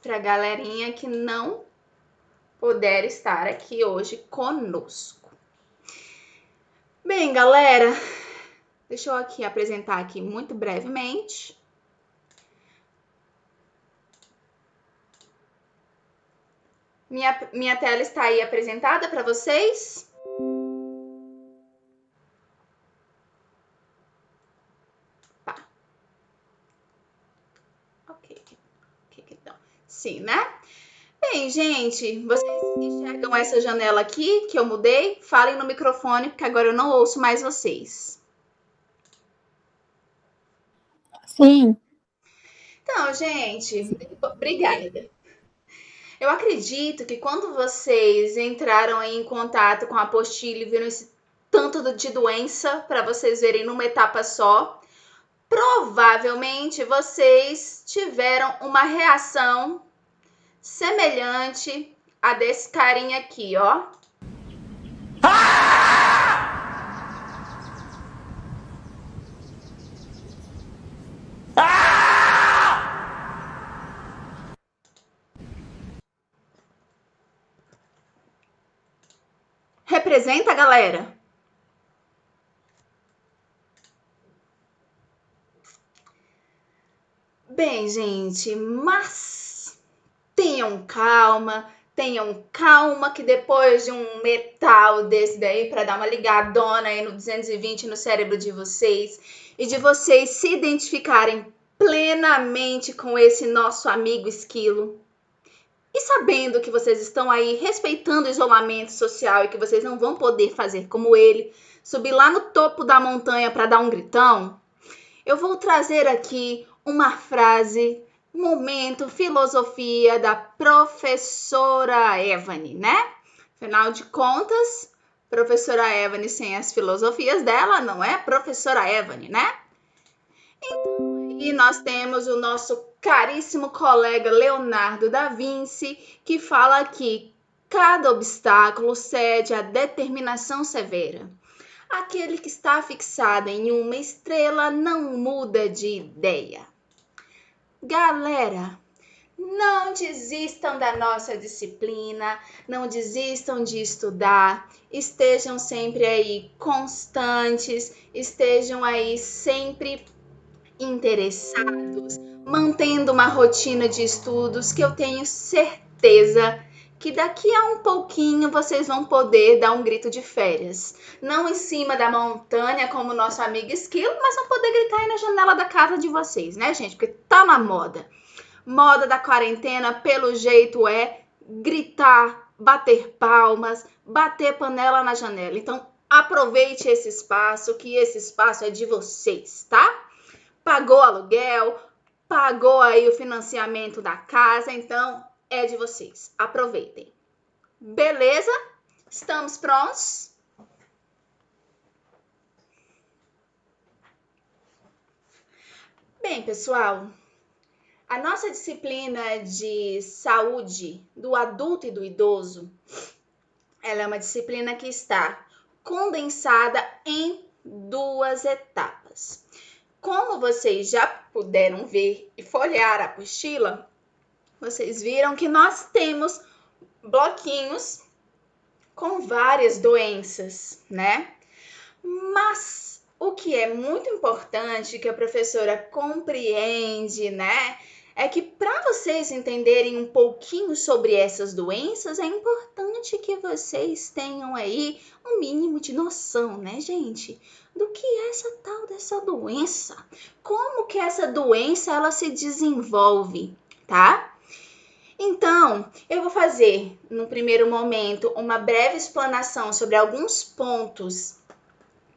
para a galerinha que não puder estar aqui hoje conosco. Bem, galera, deixa eu aqui apresentar aqui muito brevemente. Minha tela está aí apresentada para vocês? Tá. Ok. Então, sim, né? Bem, gente, vocês enxergam essa janela aqui que eu mudei? Falem no microfone, porque agora eu não ouço mais vocês. Sim. Então, gente, obrigada. Eu acredito que quando vocês entraram em contato com a apostila e viram esse tanto de doença para vocês verem numa etapa só, provavelmente vocês tiveram uma reação semelhante a desse carinha aqui, ó. Representa, galera? Bem, gente, mas tenham calma que depois de um metal desse daí para dar uma ligadona aí no 220 no cérebro de vocês e de vocês se identificarem plenamente com esse nosso amigo esquilo e sabendo que vocês estão aí respeitando o isolamento social e que vocês não vão poder fazer como ele, subir lá no topo da montanha para dar um gritão, eu vou trazer aqui uma frase, momento, filosofia da professora Evany, né? Afinal de contas, professora Evany sem as filosofias dela não é professora Evany, né? Então, aí nós temos o nosso caríssimo colega Leonardo da Vinci, que fala que cada obstáculo cede à determinação severa. Aquele que está fixado em uma estrela não muda de ideia. Galera, não desistam da nossa disciplina, não desistam de estudar, estejam sempre aí constantes, estejam aí sempre interessados, mantendo uma rotina de estudos que eu tenho certeza que daqui a um pouquinho vocês vão poder dar um grito de férias. Não em cima da montanha, como nosso amigo Esquilo, mas vão poder gritar aí na janela da casa de vocês, né, gente? Porque tá na moda. Moda da quarentena, pelo jeito, é gritar, bater palmas, bater panela na janela. Então, aproveite esse espaço, que esse espaço é de vocês, tá? Pagou aluguel, pagou aí o financiamento da casa, então é de vocês. Aproveitem. Beleza? Estamos prontos? Bem, pessoal, a nossa disciplina de saúde do adulto e do idoso, ela é uma disciplina que está condensada em 2 etapas. Como vocês já puderam ver e folhear a apostila, vocês viram que nós temos bloquinhos com várias doenças, né? Mas o que é muito importante que a professora compreende, né? É que para vocês entenderem um pouquinho sobre essas doenças, é importante que vocês tenham aí um mínimo de noção, né, gente? Do que é essa tal dessa doença? Como que essa doença ela se desenvolve, tá? Então, eu vou fazer, no primeiro momento, uma breve explanação sobre alguns pontos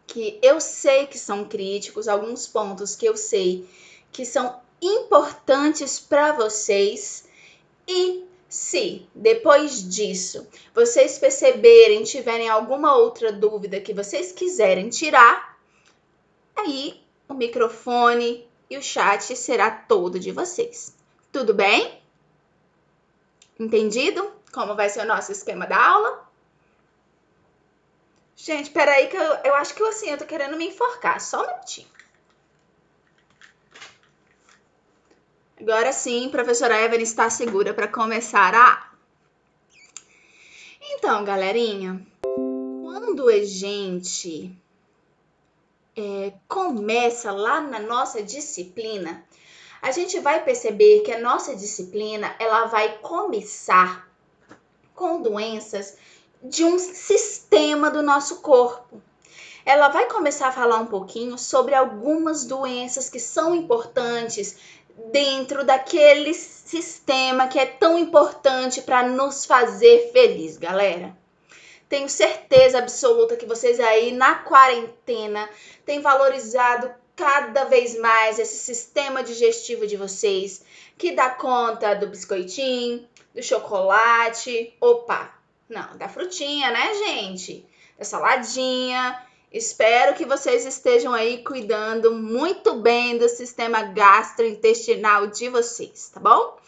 que eu sei que são críticos, alguns pontos que eu sei que são importantes para vocês. E se depois disso vocês perceberem, tiverem alguma outra dúvida que vocês quiserem tirar, aí o microfone e o chat será todo de vocês. Tudo bem? Entendido? Como vai ser o nosso esquema da aula? Gente, peraí que eu acho que eu tô querendo me enforcar. Só um minutinho. Agora sim, professora Evelyn está segura para começar a... Então, galerinha, quando a gente começa lá na nossa disciplina, a gente vai perceber que a nossa disciplina ela vai começar com doenças de um sistema do nosso corpo. Ela vai começar a falar um pouquinho sobre algumas doenças que são importantes dentro daquele sistema que é tão importante para nos fazer feliz, galera. Tenho certeza absoluta que vocês aí na quarentena têm valorizado cada vez mais esse sistema digestivo de vocês, que dá conta do biscoitinho, do chocolate, da frutinha, né, gente? Da saladinha. Espero que vocês estejam aí cuidando muito bem do sistema gastrointestinal de vocês, tá bom?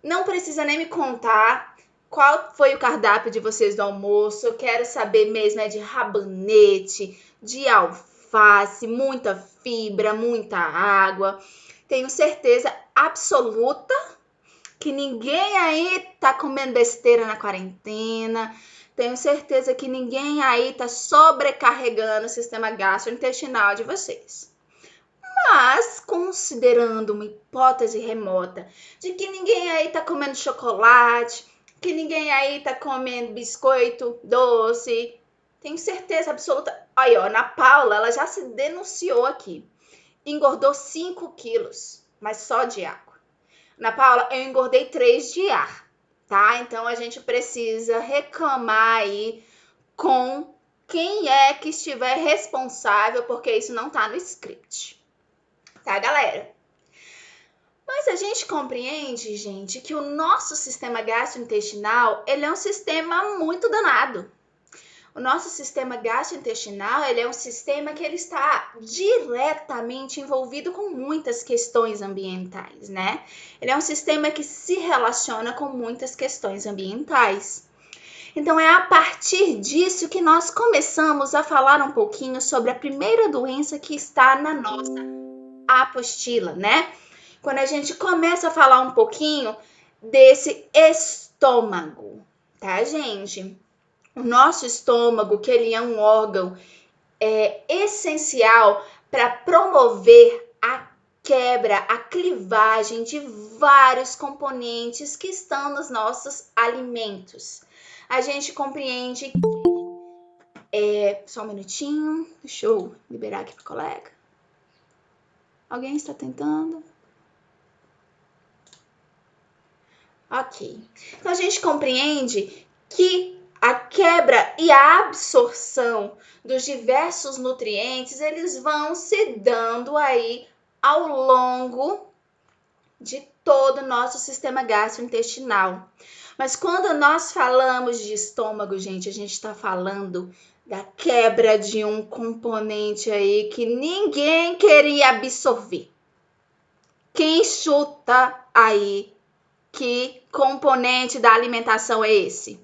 Não precisa nem me contar qual foi o cardápio de vocês do almoço. Eu quero saber mesmo de rabanete, de alface, muita fibra, muita água. Tenho certeza absoluta que ninguém aí tá comendo besteira na quarentena. Tenho certeza que ninguém aí tá sobrecarregando o sistema gastrointestinal de vocês. Mas, considerando uma hipótese remota de que ninguém aí tá comendo chocolate, que ninguém aí tá comendo biscoito doce, tenho certeza absoluta. Aí, ó, Ana Paula, ela já se denunciou aqui. Engordou 5 quilos, mas só de água. Ana Paula, eu engordei 3 de ar, tá? Então, a gente precisa reclamar aí com quem é que estiver responsável, porque isso não tá no script. Tá, galera? Mas a gente compreende, gente, que o nosso sistema gastrointestinal, ele é um sistema muito danado. O nosso sistema gastrointestinal, ele é um sistema que ele está diretamente envolvido com muitas questões ambientais, né? Ele é um sistema que se relaciona com muitas questões ambientais. Então, é a partir disso que nós começamos a falar um pouquinho sobre a primeira doença que está na nossa apostila, né? Quando a gente começa a falar um pouquinho desse estômago, tá, gente? O nosso estômago, que ele é um órgão essencial para promover a quebra, a clivagem de vários componentes que estão nos nossos alimentos. A gente compreende que... Só um minutinho, deixa eu liberar aqui pro colega. Alguém está tentando? Ok. Então, a gente compreende que a quebra e a absorção dos diversos nutrientes, eles vão se dando aí ao longo de todo o nosso sistema gastrointestinal. Mas quando nós falamos de estômago, gente, a gente está falando da quebra de um componente aí que ninguém queria absorver. Quem chuta aí que componente da alimentação é esse?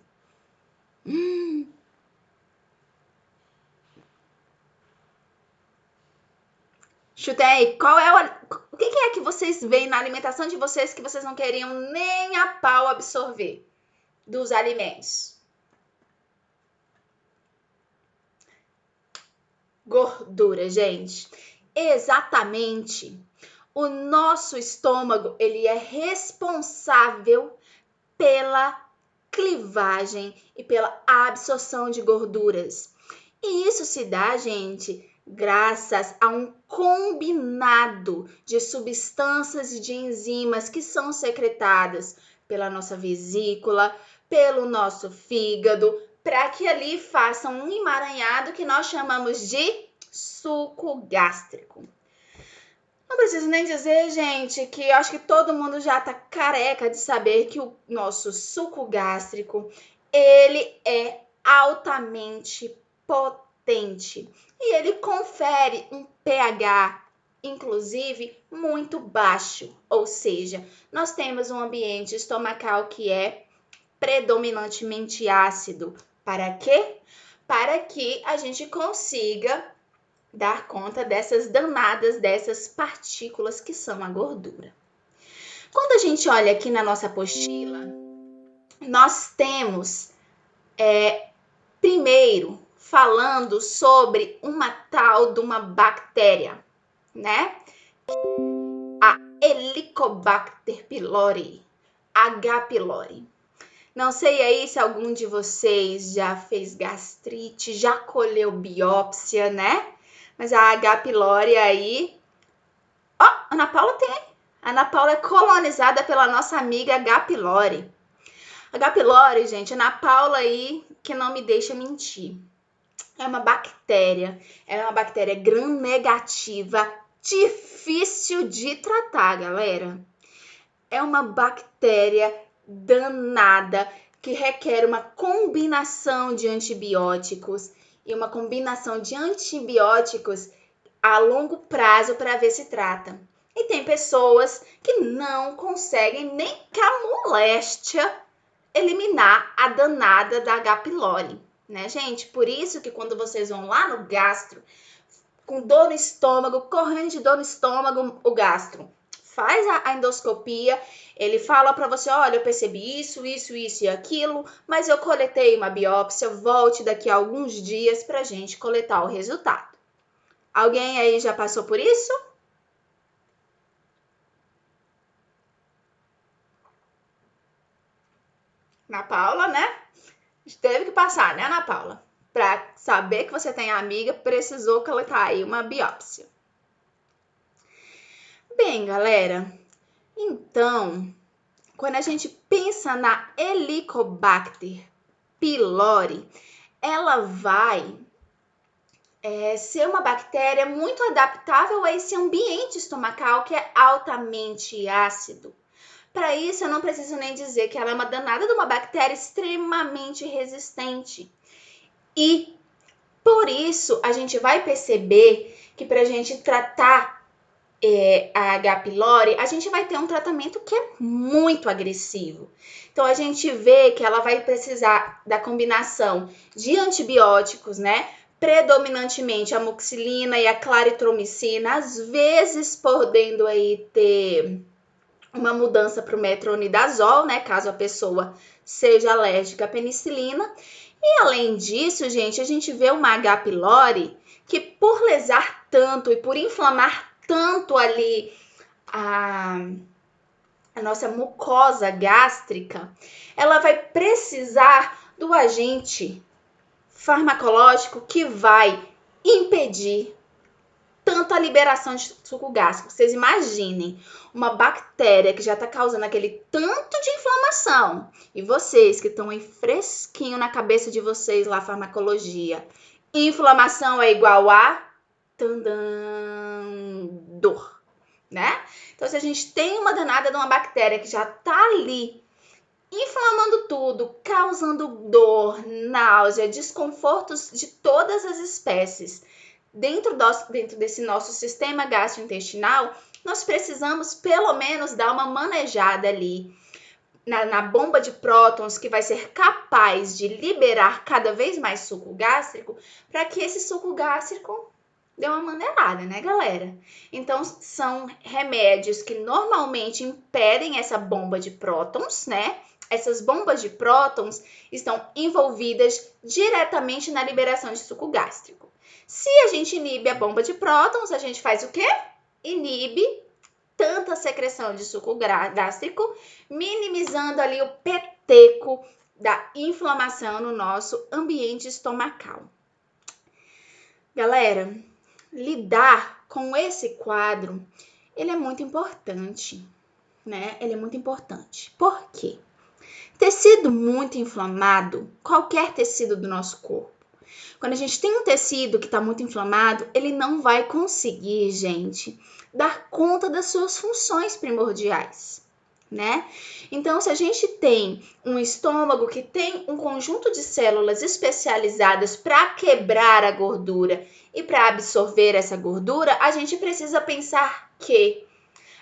Chutem aí, o que é que vocês veem na alimentação de vocês que vocês não queriam nem a pau absorver dos alimentos? Gordura, gente. Exatamente. O nosso estômago, ele é responsável pela clivagem e pela absorção de gorduras. E isso se dá, gente, graças a um combinado de substâncias e de enzimas que são secretadas pela nossa vesícula, pelo nosso fígado, para que ali façam um emaranhado que nós chamamos de suco gástrico. Não preciso nem dizer, gente, que eu acho que todo mundo já tá careca de saber que o nosso suco gástrico, ele é altamente potente e ele confere um pH, inclusive, muito baixo. Ou seja, nós temos um ambiente estomacal que é predominantemente ácido. Para quê? Para que a gente consiga dar conta dessas danadas, dessas partículas que são a gordura. Quando a gente olha aqui na nossa apostila, nós temos, primeiro, falando sobre uma tal de uma bactéria, né? A Helicobacter pylori, H. pylori. Não sei aí se algum de vocês já fez gastrite, já colheu biópsia, né? Mas a H. pylori aí... Ó, Ana Paula tem. A Ana Paula é colonizada pela nossa amiga H. pylori. H. pylori, gente, Ana Paula aí que não me deixa mentir. É uma bactéria gram-negativa, difícil de tratar, galera. É uma bactéria danada que requer uma combinação de antibióticos e uma combinação de antibióticos a longo prazo para ver se trata. E tem pessoas que não conseguem nem com a moléstia eliminar a danada da H. pylori, né, gente? Por isso que quando vocês vão lá no gastro, com dor no estômago, correndo de dor no estômago, o gastro faz a endoscopia, ele fala para você, olha, eu percebi isso e aquilo, mas eu coletei uma biópsia, volte daqui a alguns dias pra gente coletar o resultado. Alguém aí já passou por isso? Ana Paula, né? Teve que passar, né, Ana Paula? Para saber que você tem amiga, precisou coletar aí uma biópsia. Bem, galera, então, quando a gente pensa na Helicobacter pylori, ela vai ser uma bactéria muito adaptável a esse ambiente estomacal que é altamente ácido. Para isso, eu não preciso nem dizer que ela é uma danada de uma bactéria extremamente resistente. E por isso, a gente vai perceber que para a gente tratar a H. pylori, a gente vai ter um tratamento que é muito agressivo. Então, a gente vê que ela vai precisar da combinação de antibióticos, né? Predominantemente a amoxicilina e a claritromicina, às vezes podendo aí ter uma mudança para o metronidazol, né? Caso a pessoa seja alérgica à penicilina. E além disso, gente, a gente vê uma H. pylori que por lesar tanto e por inflamar tanto ali a nossa mucosa gástrica, ela vai precisar do agente farmacológico que vai impedir tanto a liberação de suco gástrico. Vocês imaginem uma bactéria que já está causando aquele tanto de inflamação. E vocês que estão aí fresquinho na cabeça de vocês lá, farmacologia. Inflamação é igual a dor, né? Então, se a gente tem uma danada de uma bactéria que já está ali inflamando tudo, causando dor, náusea, desconfortos de todas as espécies, dentro desse nosso sistema gastrointestinal, nós precisamos pelo menos dar uma manejada ali na bomba de prótons que vai ser capaz de liberar cada vez mais suco gástrico para que esse suco gástrico dê uma maneirada, né, galera? Então, são remédios que normalmente impedem essa bomba de prótons, né? Essas bombas de prótons estão envolvidas diretamente na liberação de suco gástrico. Se a gente inibe a bomba de prótons, a gente faz o quê? Inibe tanta secreção de suco gástrico, minimizando ali o peteco da inflamação no nosso ambiente estomacal. Galera, lidar com esse quadro, ele é muito importante, né? Ele é muito importante. Por quê? Tecido muito inflamado, qualquer tecido do nosso corpo, quando a gente tem um tecido que está muito inflamado, ele não vai conseguir, gente, dar conta das suas funções primordiais, né? Então, se a gente tem um estômago que tem um conjunto de células especializadas para quebrar a gordura e para absorver essa gordura, a gente precisa pensar que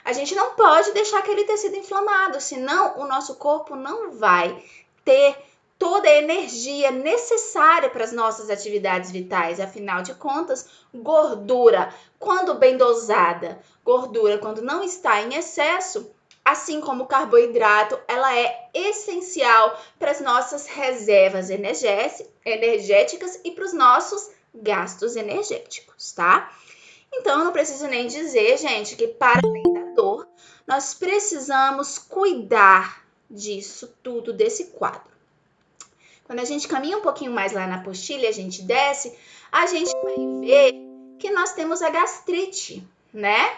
a gente não pode deixar aquele tecido inflamado, senão o nosso corpo não vai ter toda a energia necessária para as nossas atividades vitais. Afinal de contas, gordura, quando bem dosada, gordura, quando não está em excesso, assim como o carboidrato, ela é essencial para as nossas reservas energéticas e para os nossos gastos energéticos, tá? Então, eu não preciso nem dizer, gente, que para além da dor, nós precisamos cuidar disso tudo, desse quadro. Quando a gente caminha um pouquinho mais lá na apostila, a gente desce, a gente vai ver que nós temos a gastrite, né?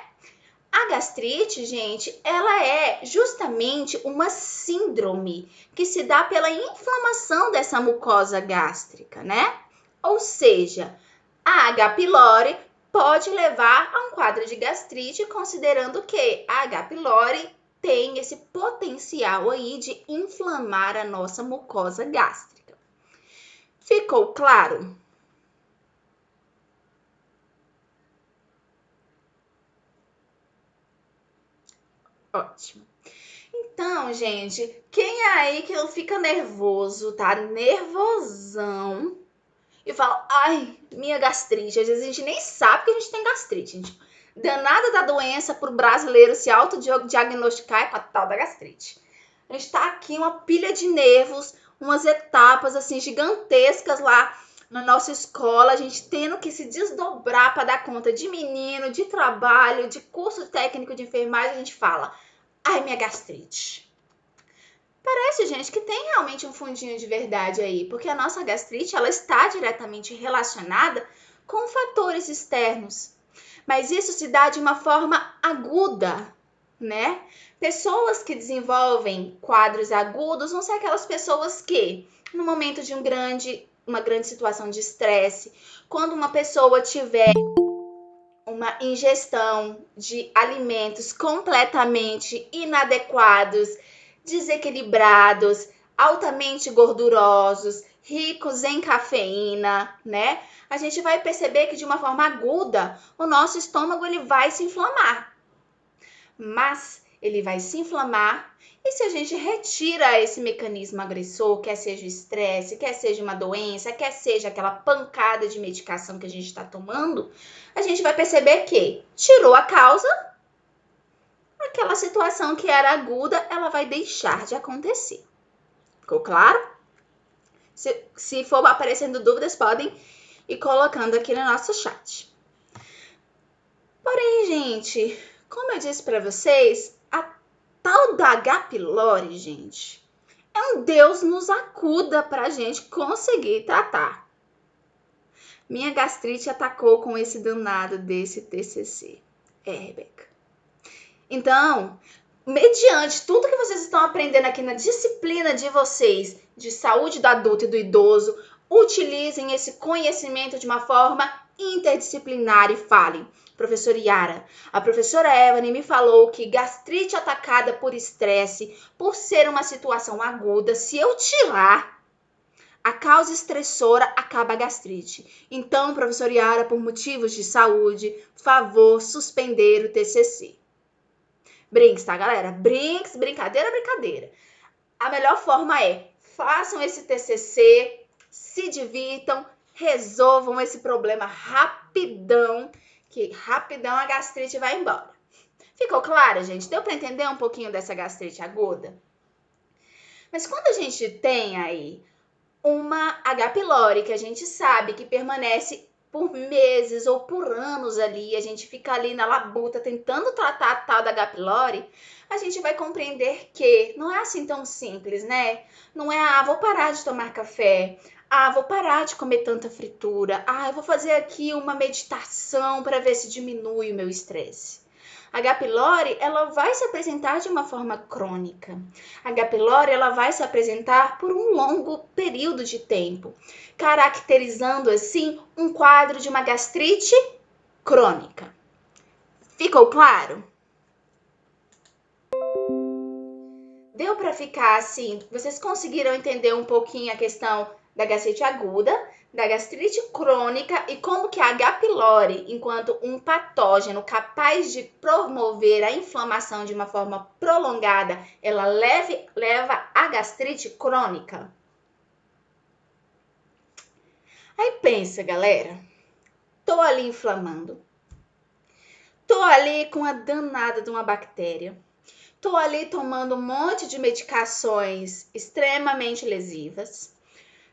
A gastrite, gente, ela é justamente uma síndrome que se dá pela inflamação dessa mucosa gástrica, né? Ou seja, a H. pylori pode levar a um quadro de gastrite, considerando que a H. pylori tem esse potencial aí de inflamar a nossa mucosa gástrica. Ficou claro? Ótimo. Então, gente, quem é aí que fica nervoso, tá? Nervosão e fala, ai, minha gastrite. Às vezes a gente nem sabe que a gente tem gastrite. Gente. Danada da doença pro brasileiro se autodiagnosticar com a tal da gastrite. A gente tá aqui uma pilha de nervos, umas etapas assim gigantescas lá na nossa escola, a gente tendo que se desdobrar para dar conta de menino, de trabalho, de curso técnico de enfermagem, a gente fala, ai, minha gastrite. Parece, gente, que tem realmente um fundinho de verdade aí, porque a nossa gastrite, ela está diretamente relacionada com fatores externos. Mas isso se dá de uma forma aguda, né? Pessoas que desenvolvem quadros agudos vão ser aquelas pessoas que, no momento de uma grande situação de estresse, quando uma pessoa tiver uma ingestão de alimentos completamente inadequados, desequilibrados, altamente gordurosos, ricos em cafeína, né? A gente vai perceber que de uma forma aguda o nosso estômago ele vai se inflamar. Mas ele vai se inflamar e se a gente retira esse mecanismo agressor, quer seja o estresse, quer seja uma doença, quer seja aquela pancada de medicação que a gente está tomando, a gente vai perceber que tirou a causa, aquela situação que era aguda, ela vai deixar de acontecer. Ficou claro? Se for aparecendo dúvidas, podem ir colocando aqui no nosso chat. Porém, gente, como eu disse para vocês, a tal da H. pylori, gente, é um Deus nos acuda para a gente conseguir tratar. Minha gastrite atacou com esse danado desse TCC. Rebeca. Então, mediante tudo que vocês estão aprendendo aqui na disciplina de vocês de saúde do adulto e do idoso, utilizem esse conhecimento de uma forma interdisciplinar e falem. Professora Yara, a professora Evelyn me falou que gastrite atacada por estresse, por ser uma situação aguda, se eu tirar a causa estressora, acaba a gastrite. Então, professora Yara, por motivos de saúde, favor suspender o TCC. Brinks, tá, galera? Brinks, brincadeira, brincadeira. A melhor forma é, façam esse TCC, se divirtam, resolvam esse problema rapidão, que rapidão a gastrite vai embora. Ficou claro, gente? Deu para entender um pouquinho dessa gastrite aguda? Mas quando a gente tem aí uma H. pylori, que a gente sabe que permanece por meses ou por anos ali, a gente fica ali na labuta tentando tratar a tal da H. pylori, a gente vai compreender que não é assim tão simples, né? Não é, vou parar de tomar café, vou parar de comer tanta fritura, eu vou fazer aqui uma meditação para ver se diminui o meu estresse. A H. pylori, ela vai se apresentar de uma forma crônica. A H. pylori, ela vai se apresentar por um longo período de tempo, caracterizando assim um quadro de uma gastrite crônica. Ficou claro? Deu para ficar assim? Vocês conseguiram entender um pouquinho a questão da gastrite aguda, da gastrite crônica e como que a H. pylori, enquanto um patógeno capaz de promover a inflamação de uma forma prolongada, ela leva a gastrite crônica? Aí pensa, galera, tô ali inflamando, tô ali com a danada de uma bactéria, tô ali tomando um monte de medicações extremamente lesivas.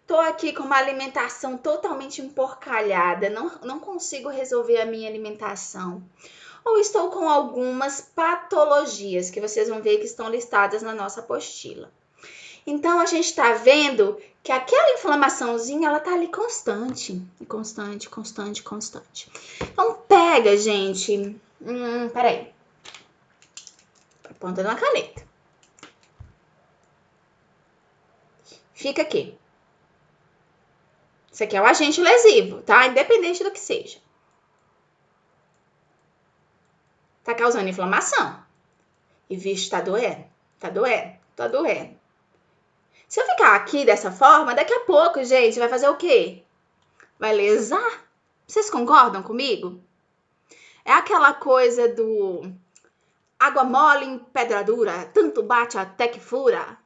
Tô aqui com uma alimentação totalmente emporcalhada, não consigo resolver a minha alimentação. Ou estou com algumas patologias que vocês vão ver que estão listadas na nossa apostila. Então, a gente está vendo que aquela inflamaçãozinha, ela tá ali constante. Então, pega, gente. Peraí. A ponta de uma caneta. Fica aqui. Isso aqui é o agente lesivo, tá? Independente do que seja. Tá causando inflamação. E, vixe, tá doendo. Tá doendo. Se eu ficar aqui dessa forma, daqui a pouco, gente, vai fazer o quê? Vai lesar? Vocês concordam comigo? É aquela coisa do água mole em pedra dura, tanto bate até que fura.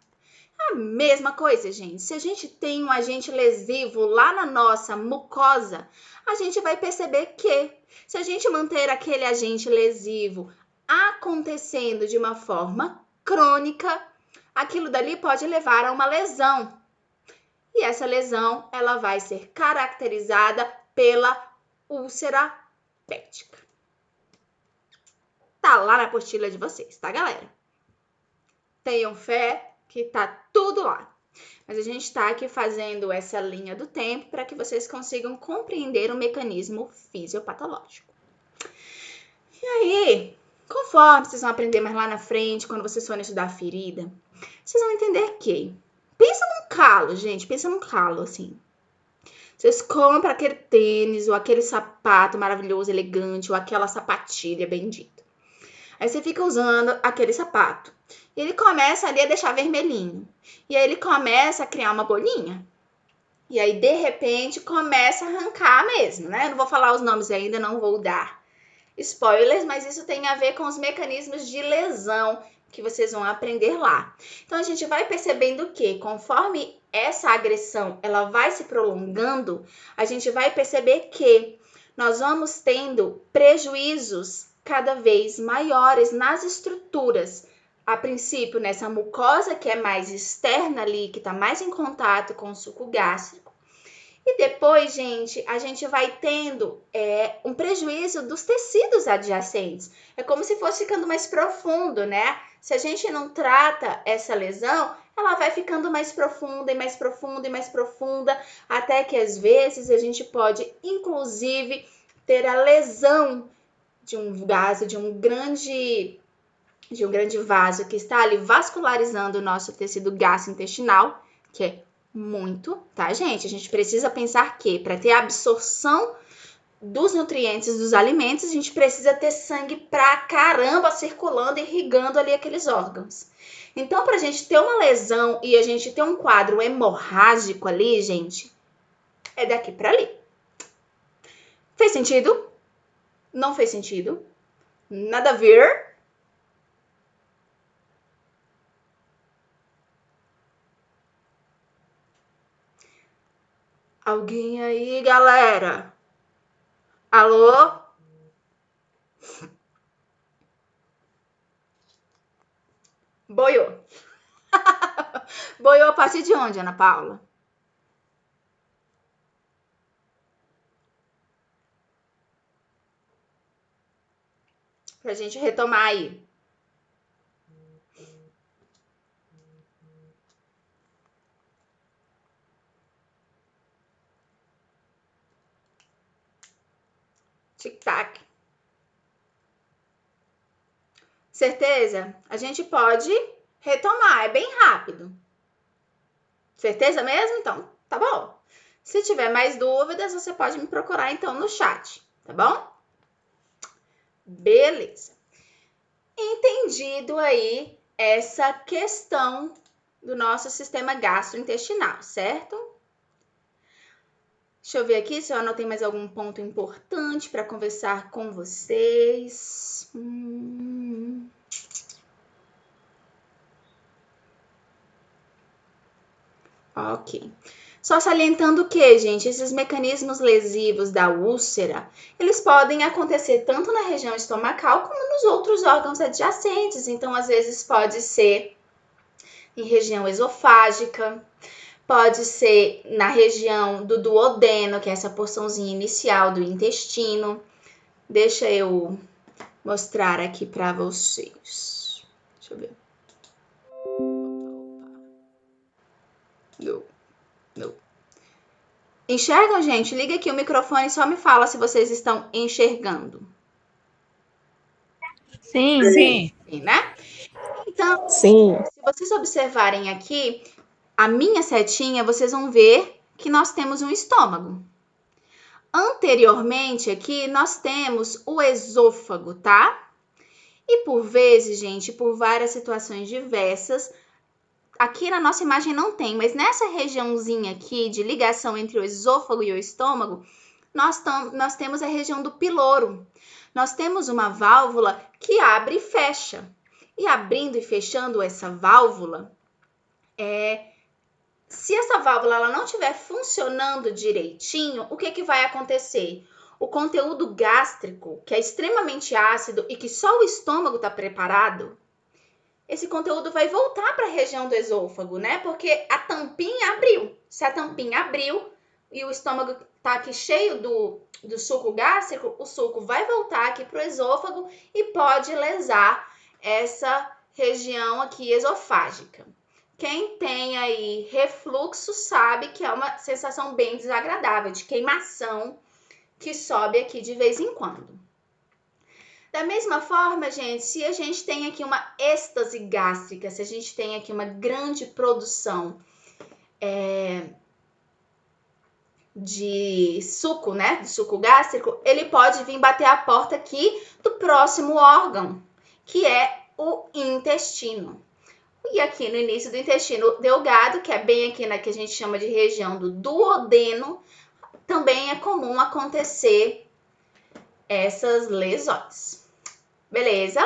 É a mesma coisa, gente. Se a gente tem um agente lesivo lá na nossa mucosa, a gente vai perceber que se a gente manter aquele agente lesivo acontecendo de uma forma crônica, aquilo dali pode levar a uma lesão. E essa lesão, ela vai ser caracterizada pela úlcera péptica. Tá lá na apostila de vocês, tá, galera? Tenham fé que tá tudo lá. Mas a gente tá aqui fazendo essa linha do tempo para que vocês consigam compreender o mecanismo fisiopatológico. E aí, conforme vocês vão aprender mais lá na frente, quando vocês forem estudar a ferida, vocês vão entender que pensa num calo, gente, pensa num calo, assim. Vocês compram aquele tênis ou aquele sapato maravilhoso, elegante, ou aquela sapatilha bendita. Aí você fica usando aquele sapato. E ele começa ali a deixar vermelhinho. E aí ele começa a criar uma bolinha. E aí, de repente, começa a arrancar mesmo, né? Eu não vou falar os nomes ainda, não vou dar spoilers, mas isso tem a ver com os mecanismos de lesão que vocês vão aprender lá. Então, a gente vai percebendo que, conforme essa agressão ela vai se prolongando, a gente vai perceber que nós vamos tendo prejuízos cada vez maiores nas estruturas. A princípio, nessa mucosa que é mais externa ali, que está mais em contato com o suco gástrico. E depois, gente, a gente vai tendo um prejuízo dos tecidos adjacentes. É como se fosse ficando mais profundo, né? Se a gente não trata essa lesão, ela vai ficando mais profunda e mais profunda e mais profunda, até que às vezes a gente pode, inclusive, ter a lesão de um vaso, de um grande vaso que está ali vascularizando o nosso tecido gastrointestinal, que é muito, tá, gente? A gente precisa pensar que para ter a absorção dos nutrientes dos alimentos, a gente precisa ter sangue pra caramba circulando, irrigando ali aqueles órgãos. Então, pra gente ter uma lesão e a gente ter um quadro hemorrágico ali, gente, é daqui pra ali. Fez sentido? Não fez sentido? Nada a ver? Alguém aí, galera? Alô? Boiou. Boiou a partir de onde, Ana Paula? Pra gente retomar aí. Tic-tac. Certeza? A gente pode retomar, é bem rápido. Certeza mesmo? Então, tá bom. Se tiver mais dúvidas, você pode me procurar então no chat, tá bom? Beleza. Entendido aí essa questão do nosso sistema gastrointestinal, certo? Deixa eu ver aqui se eu anotei mais algum ponto importante para conversar com vocês. Ok. Só salientando que, gente, esses mecanismos lesivos da úlcera, eles podem acontecer tanto na região estomacal como nos outros órgãos adjacentes. Então, às vezes, pode ser em região esofágica, pode ser na região do duodeno, que é essa porçãozinha inicial do intestino. Deixa eu mostrar aqui para vocês. Deixa eu ver. Não. Enxergam, gente? Liga aqui o microfone e só me fala se vocês estão enxergando. Sim. Sim. Sim, né? Então, Sim. se vocês observarem aqui, a minha setinha, vocês vão ver que nós temos um estômago. Anteriormente aqui, nós temos o esôfago, tá? E por vezes, gente, por várias situações diversas, aqui na nossa imagem não tem, mas nessa regiãozinha aqui de ligação entre o esôfago e o estômago, nós temos a região do piloro. Nós temos uma válvula que abre e fecha. E abrindo e fechando essa válvula, se essa válvula ela não estiver funcionando direitinho, o que vai acontecer? O conteúdo gástrico, que é extremamente ácido e que só o estômago está preparado, esse conteúdo vai voltar para a região do esôfago, né? Porque a tampinha abriu. Se a tampinha abriu e o estômago está aqui cheio do suco gástrico, o suco vai voltar aqui para o esôfago e pode lesar essa região aqui esofágica. Quem tem aí refluxo sabe que é uma sensação bem desagradável, de queimação que sobe aqui de vez em quando. Da mesma forma, gente, se a gente tem aqui uma êxtase gástrica, se a gente tem aqui uma grande produção de suco, né, de suco gástrico, ele pode vir bater a porta aqui do próximo órgão, que é o intestino. E aqui no início do intestino delgado, que é bem aqui na que a gente chama de região do duodeno, também é comum acontecer essas lesões. Beleza?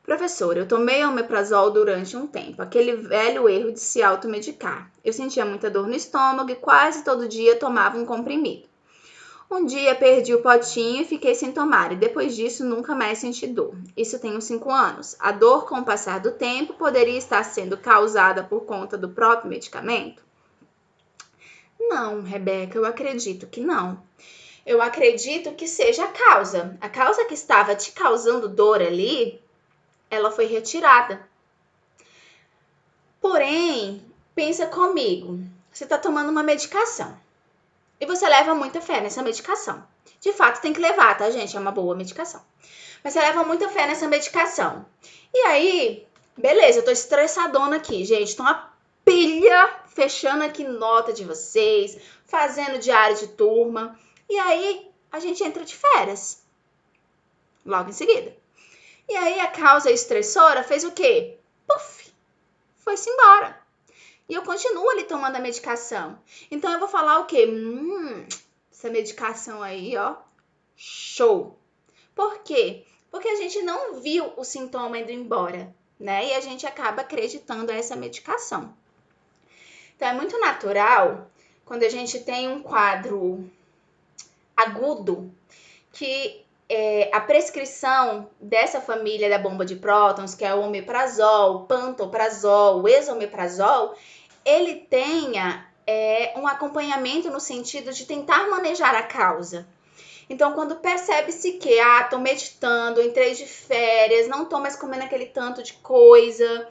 Professor, eu tomei omeprazol durante um tempo, aquele velho erro de se automedicar. Eu sentia muita dor no estômago e quase todo dia tomava um comprimido. Um dia perdi o potinho e fiquei sem tomar, e depois disso nunca mais senti dor. Isso tem uns 5 anos. A dor, com o passar do tempo, poderia estar sendo causada por conta do próprio medicamento? Não, Rebeca, eu acredito que não. Eu acredito que seja a causa. A causa que estava te causando dor ali, ela foi retirada. Porém, pensa comigo, você está tomando uma medicação e você leva muita fé nessa medicação. De fato, tem que levar, tá, gente? É uma boa medicação. Mas você leva muita fé nessa medicação. E aí, beleza, eu tô estressadona aqui, gente. Tô uma pilha fechando aqui nota de vocês, fazendo diário de turma. E aí, a gente entra de férias. Logo em seguida. E aí, a causa estressora fez o quê? Puf! Foi-se embora. E eu continuo ali tomando a medicação. Então, eu vou falar o quê? Essa medicação aí, ó, show. Por quê? Porque a gente não viu o sintoma indo embora, né? E a gente acaba acreditando a essa medicação. Então, é muito natural, quando a gente tem um quadro agudo, que a prescrição dessa família da bomba de prótons, que é o omeprazol, o pantoprazol, o esomeprazol, ele tenha um acompanhamento no sentido de tentar manejar a causa. Então, quando percebe-se que, tô meditando, entrei de férias, não tô mais comendo aquele tanto de coisa,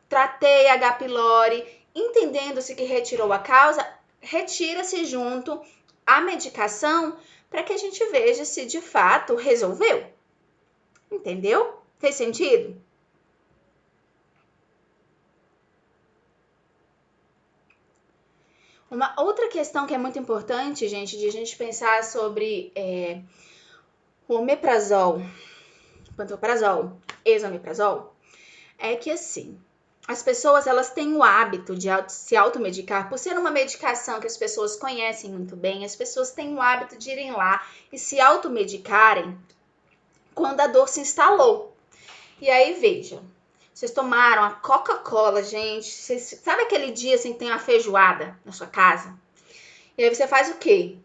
tratei H. pylori, entendendo-se que retirou a causa, retira-se junto a medicação para que a gente veja se de fato resolveu. Entendeu? Fez sentido? Uma outra questão que é muito importante, gente, de a gente pensar sobre o omeprazol, pantoprazol, esomeprazol, é que assim, as pessoas elas têm o hábito de se automedicar, por ser uma medicação que as pessoas conhecem muito bem, as pessoas têm o hábito de irem lá e se automedicarem quando a dor se instalou. E aí, veja, Vocês tomaram a Coca-Cola, gente. Sabe aquele dia assim que tem uma feijoada na sua casa? E aí você faz o quê?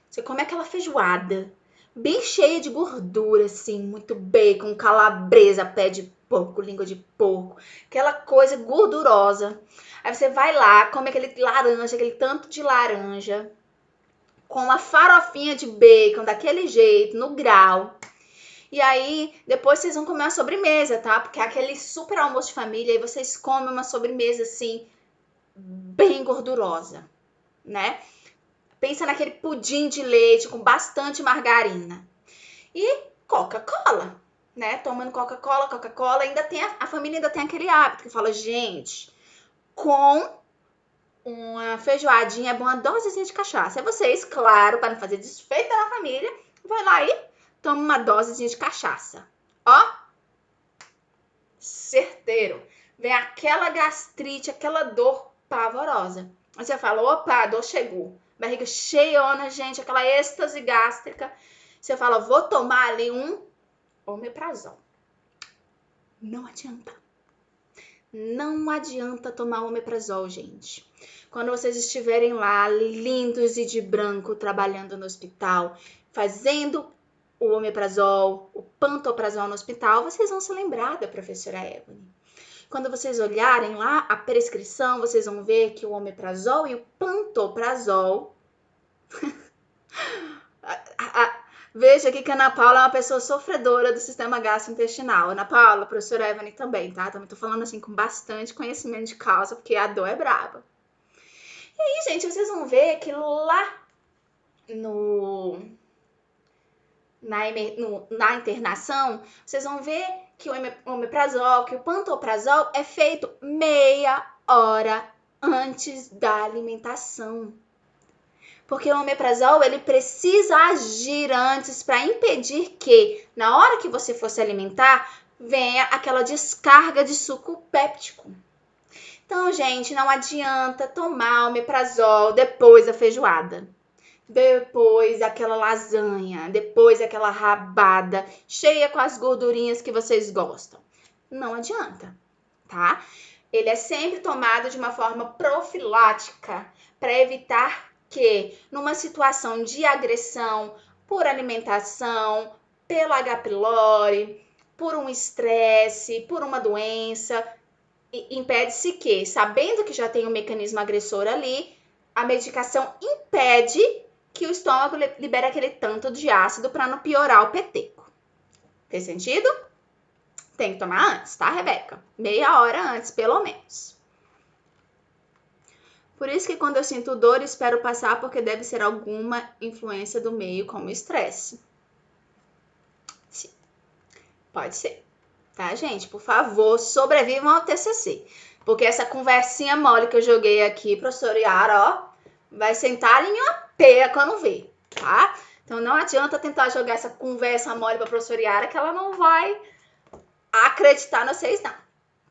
Você come aquela feijoada bem cheia de gordura, assim, muito bacon, calabresa, pé de porco, língua de porco, aquela coisa gordurosa. Aí você vai lá, come aquele laranja, aquele tanto de laranja, com uma farofinha de bacon, daquele jeito, no grau. E aí, depois vocês vão comer uma sobremesa, tá? Porque é aquele super almoço de família, e vocês comem uma sobremesa, assim, bem gordurosa, né? Pensa naquele pudim de leite com bastante margarina. E Coca-Cola, né? Tomando Coca-Cola, Coca-Cola. Ainda tem a família ainda tem aquele hábito que fala, gente, com uma feijoadinha é bom uma dosezinha de cachaça. É vocês, claro, para não fazer desfeita na família, vai lá e toma uma dosezinha de cachaça. Ó, certeiro. Vem aquela gastrite, aquela dor pavorosa. Aí você fala, opa, a dor chegou. Barriga cheiona, gente, aquela êxtase gástrica. Você fala, vou tomar ali um omeprazol. Não adianta. Não adianta tomar omeprazol, gente. Quando vocês estiverem lá, lindos e de branco, trabalhando no hospital, fazendo o omeprazol, o pantoprazol no hospital, vocês vão se lembrar da professora Ebony. Quando vocês olharem lá a prescrição, vocês vão ver que o omeprazol e o pantoprazol... Veja aqui que a Ana Paula é uma pessoa sofredora do sistema gastrointestinal. Ana Paula, a professora Ebony também, tá? Também tô falando assim com bastante conhecimento de causa, porque a dor é braba. E aí, gente, vocês vão ver que lá na internação, vocês vão ver que o omeprazol, que o pantoprazol é feito meia hora antes da alimentação. Porque o omeprazol, ele precisa agir antes para impedir que, na hora que você for se alimentar, venha aquela descarga de suco péptico. Então, gente, não adianta tomar omeprazol depois da feijoada. Depois aquela lasanha, depois aquela rabada cheia com as gordurinhas que vocês gostam. Não adianta, tá? Ele é sempre tomado de uma forma profilática para evitar que, numa situação de agressão por alimentação, pelo H. pylori, por um estresse, por uma doença, impede-se que, sabendo que já tem um mecanismo agressor ali, a medicação impede que o estômago libere aquele tanto de ácido para não piorar o peteco. Fez sentido? Tem que tomar antes, tá, Rebeca? Meia hora antes, pelo menos. Por isso que quando eu sinto dor, espero passar, porque deve ser alguma influência do meio, como estresse. Sim, pode ser. Tá, gente? Por favor, sobrevivam ao TCC. Porque essa conversinha mole que eu joguei aqui, professor Yara, ó, vai sentar ali em uma peia quando vê, tá? Então não adianta tentar jogar essa conversa mole pra professora Yara, que ela não vai acreditar em vocês, não.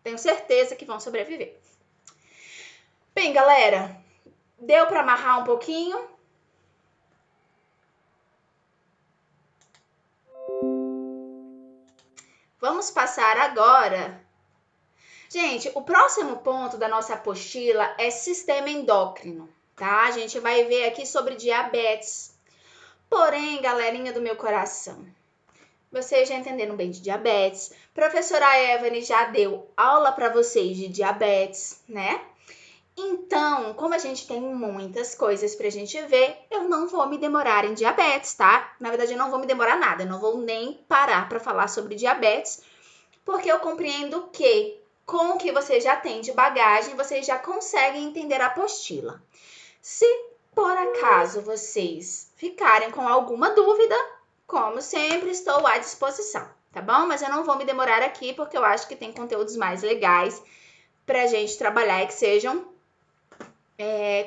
Tenho certeza que vão sobreviver. Bem, galera, deu pra amarrar um pouquinho? Vamos passar agora. Gente, o próximo ponto da nossa apostila é sistema endócrino, tá? A gente vai ver aqui sobre diabetes. Porém, galerinha do meu coração, vocês já entenderam bem de diabetes. Professora Evany já deu aula para vocês de diabetes, né? Então, como a gente tem muitas coisas pra gente ver, eu não vou me demorar em diabetes, tá? Na verdade, eu não vou me demorar nada, eu não vou nem parar para falar sobre diabetes, porque eu compreendo que, com o que você já tem de bagagem, vocês já conseguem entender a apostila. Se por acaso vocês ficarem com alguma dúvida, como sempre, estou à disposição, tá bom? Mas eu não vou me demorar aqui, porque eu acho que tem conteúdos mais legais pra gente trabalhar e que sejam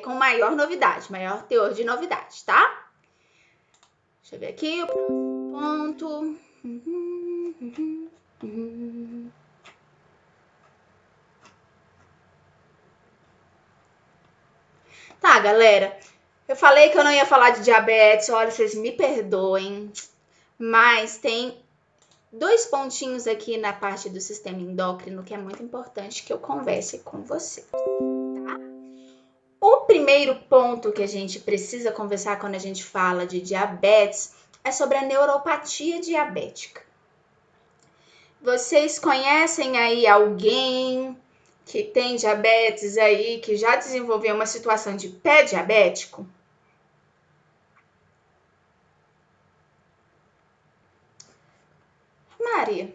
com maior novidade, maior teor de novidade, tá? Deixa eu ver aqui o próximo ponto. Tá, galera. Eu falei que eu não ia falar de diabetes, olha, vocês me perdoem, mas tem 2 pontinhos aqui na parte do sistema endócrino que é muito importante que eu converse com você, tá? O primeiro ponto que a gente precisa conversar quando a gente fala de diabetes é sobre a neuropatia diabética. Vocês conhecem aí alguém que tem diabetes aí, que já desenvolveu uma situação de pé diabético? Maria,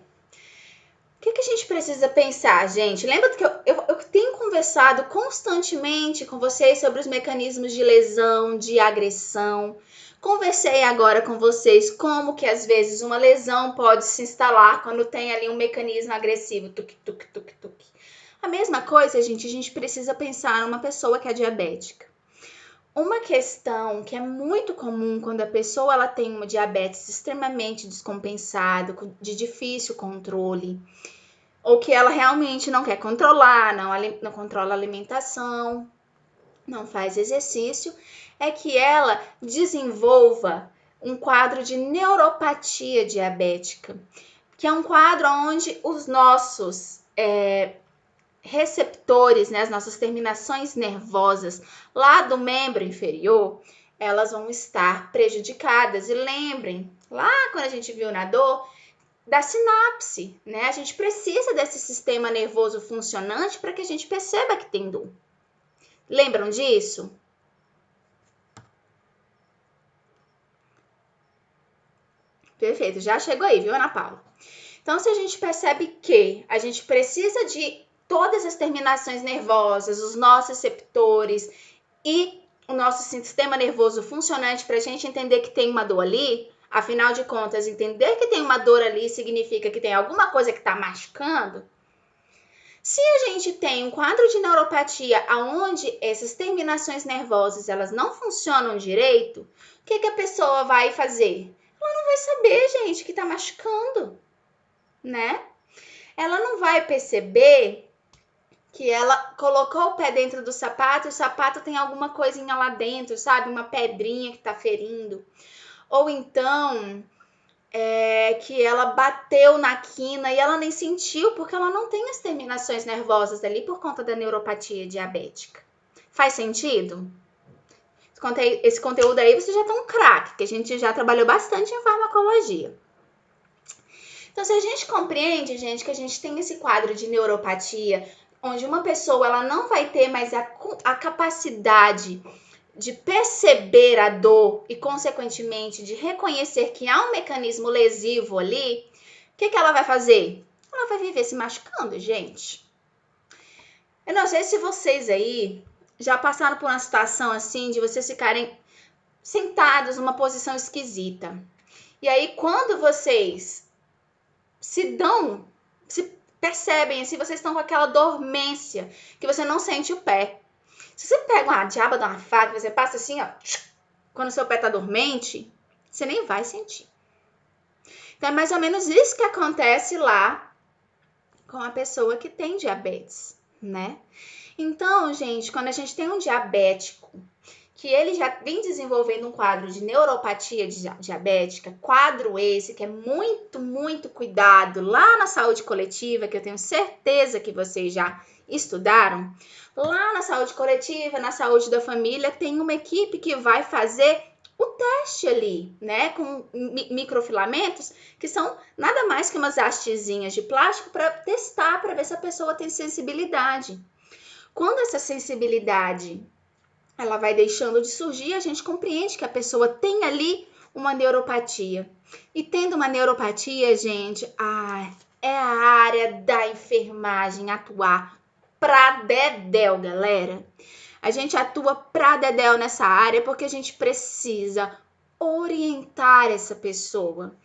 o que a gente precisa pensar, gente? Lembra que eu tenho conversado constantemente com vocês sobre os mecanismos de lesão, de agressão. Conversei agora com vocês como que às vezes uma lesão pode se instalar quando tem ali um mecanismo agressivo. Tuc, tuc, tuc, tuc. A mesma coisa, gente, a gente precisa pensar numa pessoa que é diabética. Uma questão que é muito comum quando a pessoa ela tem uma diabetes extremamente descompensada, de difícil controle, ou que ela realmente não quer controlar, não controla a alimentação, não faz exercício, é que ela desenvolva um quadro de neuropatia diabética, que é um quadro onde os nossos receptores, né, as nossas terminações nervosas lá do membro inferior, elas vão estar prejudicadas. E lembrem, lá quando a gente viu na dor, da sinapse, né? A gente precisa desse sistema nervoso funcionante para que a gente perceba que tem dor. Lembram disso? Perfeito, já chegou aí, viu, Ana Paula? Então, se a gente percebe que a gente precisa de todas as terminações nervosas, os nossos receptores e o nosso sistema nervoso funcionante para a gente entender que tem uma dor ali, afinal de contas, entender que tem uma dor ali significa que tem alguma coisa que está machucando. Se a gente tem um quadro de neuropatia onde essas terminações nervosas elas não funcionam direito, o que a pessoa vai fazer? Ela não vai saber, gente, que está machucando, né? Ela não vai perceber que ela colocou o pé dentro do sapato e o sapato tem alguma coisinha lá dentro, sabe? Uma pedrinha que tá ferindo. Ou então, que ela bateu na quina e ela nem sentiu porque ela não tem as terminações nervosas ali por conta da neuropatia diabética. Faz sentido? Esse conteúdo aí você já tá um craque, que a gente já trabalhou bastante em farmacologia. Então, se a gente compreende, gente, que a gente tem esse quadro de neuropatia, onde uma pessoa ela não vai ter mais a capacidade de perceber a dor e, consequentemente, de reconhecer que há um mecanismo lesivo ali, o que ela vai fazer? Ela vai viver se machucando, gente. Eu não sei se vocês aí já passaram por uma situação assim, de vocês ficarem sentados numa posição esquisita. E aí, quando vocês se percebem, assim, vocês estão com aquela dormência, que você não sente o pé. Se você pega uma diaba de uma faca, você passa assim, ó, quando o seu pé tá dormente, você nem vai sentir. Então, é mais ou menos isso que acontece lá com a pessoa que tem diabetes, né? Então, gente, quando a gente tem um diabético que ele já vem desenvolvendo um quadro de neuropatia diabética, quadro esse que é muito, muito cuidado lá na saúde coletiva, que eu tenho certeza que vocês já estudaram. Lá na saúde coletiva, na saúde da família, tem uma equipe que vai fazer o teste ali, né, com microfilamentos, que são nada mais que umas hastezinhas de plástico para testar, para ver se a pessoa tem sensibilidade. Quando essa sensibilidade ela vai deixando de surgir, a gente compreende que a pessoa tem ali uma neuropatia. E tendo uma neuropatia, gente, é a área da enfermagem atuar pra dedéu, galera. A gente atua pra dedéu nessa área porque a gente precisa orientar essa pessoa.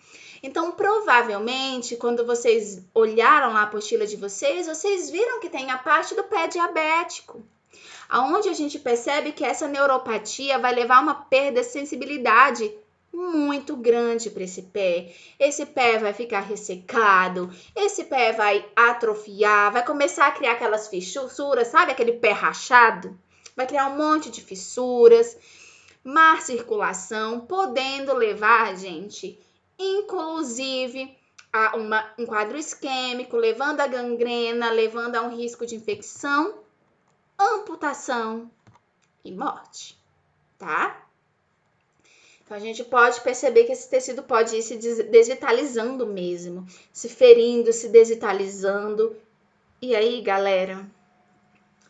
Então, provavelmente, quando vocês olharam lá a apostila de vocês viram que tem a parte do pé diabético, aonde a gente percebe que essa neuropatia vai levar a uma perda de sensibilidade muito grande para esse pé. Esse pé vai ficar ressecado, esse pé vai atrofiar, vai começar a criar aquelas fissuras, sabe? Aquele pé rachado. Vai criar um monte de fissuras, má circulação, podendo levar, gente, inclusive a um quadro isquêmico, levando a gangrena, levando a um risco de infecção, amputação e morte, tá? Então, a gente pode perceber que esse tecido pode ir se desvitalizando mesmo, se ferindo, se desvitalizando. E aí, galera,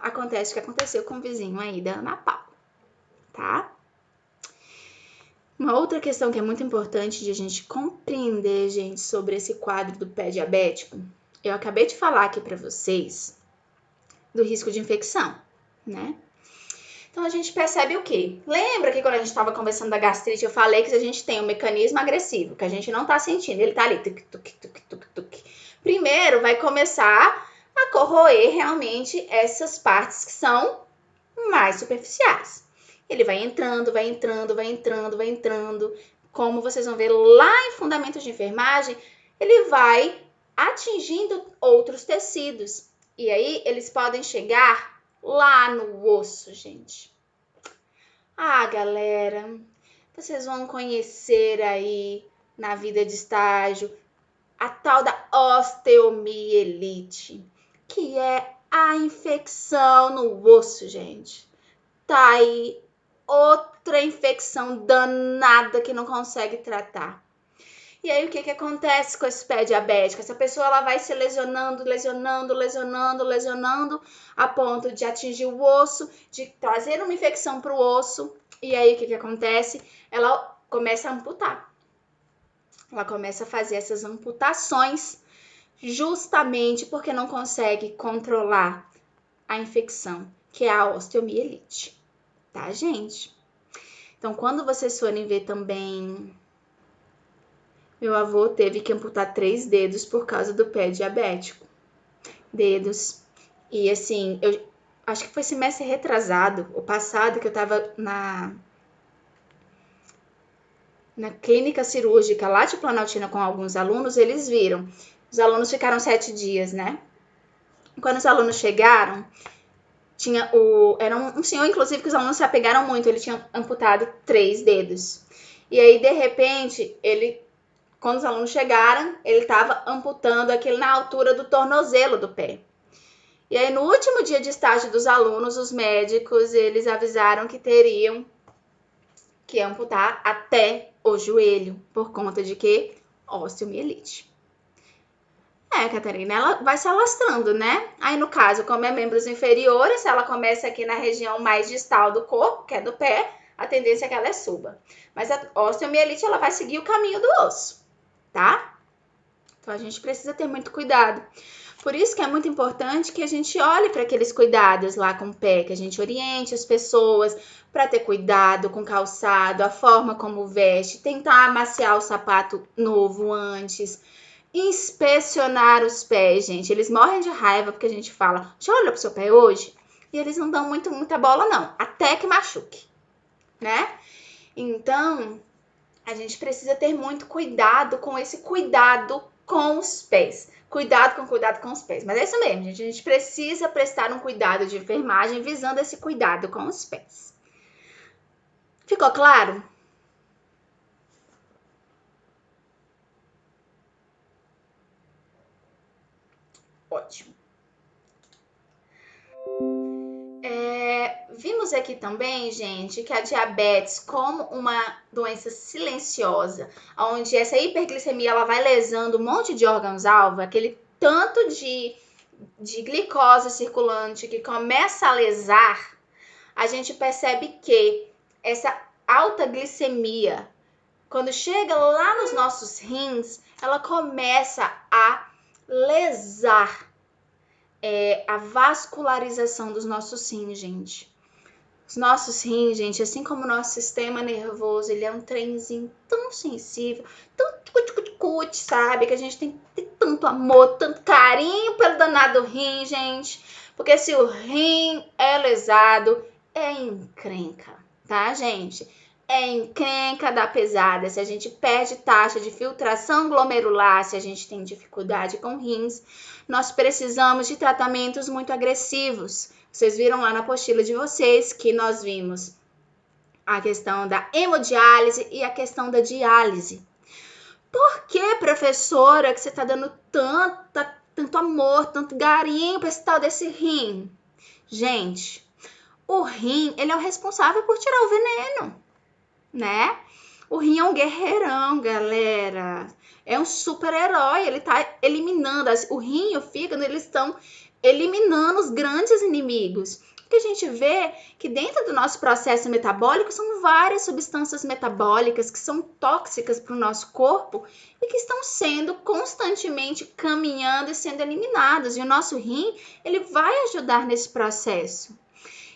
acontece o que aconteceu com o vizinho aí da Ana Paula, tá? Uma outra questão que é muito importante de a gente compreender, gente, sobre esse quadro do pé diabético, eu acabei de falar aqui para vocês do risco de infecção, né? Então, a gente percebe o quê? Lembra que quando a gente estava conversando da gastrite, eu falei que a gente tem um mecanismo agressivo, que a gente não está sentindo, ele tá ali, tuc, tuc, tuc, tuc, tuc. Primeiro, vai começar a corroer realmente essas partes que são mais superficiais. Ele vai entrando, vai entrando, vai entrando, vai entrando. Como vocês vão ver lá em Fundamentos de Enfermagem, ele vai atingindo outros tecidos. E aí, eles podem chegar lá no osso, gente. Ah, galera, vocês vão conhecer aí na vida de estágio a tal da osteomielite, que é a infecção no osso, gente. Tá aí outra infecção danada que não consegue tratar. E aí, o que acontece com esse pé diabético? Essa pessoa ela vai se lesionando, a ponto de atingir o osso, de trazer uma infecção para o osso. E aí, o que acontece? Ela começa a amputar. Ela começa a fazer essas amputações justamente porque não consegue controlar a infecção, que é a osteomielite. Tá, gente? Então, quando vocês forem ver também... Meu avô teve que amputar 3 dedos por causa do pé diabético. Dedos. E assim, eu acho que foi semestre retrasado, o passado, que eu tava na clínica cirúrgica lá de Planaltina com alguns alunos, eles viram. Os alunos ficaram 7 dias, né? Quando os alunos chegaram, era um senhor, inclusive, que os alunos se apegaram muito. Ele tinha amputado 3 dedos. E aí, de repente, quando os alunos chegaram, ele estava amputando aquilo na altura do tornozelo do pé. E aí, no último dia de estágio dos alunos, os médicos, eles avisaram que teriam que amputar até o joelho, por conta de quê? Osteomielite. Catarina, ela vai se alastrando, né? Aí, no caso, como é membros inferiores, ela começa aqui na região mais distal do corpo, que é do pé, a tendência é que ela suba. Mas a osteomielite, ela vai seguir o caminho do osso, tá? Então, a gente precisa ter muito cuidado. Por isso que é muito importante que a gente olhe para aqueles cuidados lá com o pé, que a gente oriente as pessoas para ter cuidado com o calçado, a forma como veste, tentar amaciar o sapato novo antes, inspecionar os pés, gente. Eles morrem de raiva porque a gente fala, já olhou pro seu pé hoje? E eles não dão muita bola, não, até que machuque, né? Então, a gente precisa ter muito cuidado com esse cuidado com os pés. Cuidado com os pés. Mas é isso mesmo, gente. A gente precisa prestar um cuidado de enfermagem visando esse cuidado com os pés. Ficou claro? Ótimo. Vimos aqui também, gente, que a diabetes, como uma doença silenciosa, onde essa hiperglicemia ela vai lesando um monte de órgãos-alvo, aquele tanto de glicose circulante que começa a lesar, a gente percebe que essa alta glicemia, quando chega lá nos nossos rins, ela começa a lesar a vascularização dos nossos rins, gente. Os nossos rins, gente, assim como o nosso sistema nervoso, ele é um trenzinho tão sensível, tão cut, sabe? Que a gente tem que ter tanto amor, tanto carinho pelo danado rim, gente. Porque se o rim é lesado, é encrenca, tá, gente? É encrenca da pesada. Se a gente perde taxa de filtração glomerular, se a gente tem dificuldade com rins, nós precisamos de tratamentos muito agressivos. Vocês viram lá na apostila de vocês que nós vimos a questão da hemodiálise e a questão da diálise. Por que, professora, que você está dando tanto amor, tanto carinho para esse tal desse rim? Gente, o rim, ele é o responsável por tirar o veneno, né? O rim é um guerreirão, galera. É um super-herói. Ele tá eliminando. O rim e o fígado, eles estão eliminando os grandes inimigos. Porque a gente vê que dentro do nosso processo metabólico são várias substâncias metabólicas que são tóxicas para o nosso corpo e que estão sendo constantemente caminhando e sendo eliminadas. E o nosso rim, ele vai ajudar nesse processo.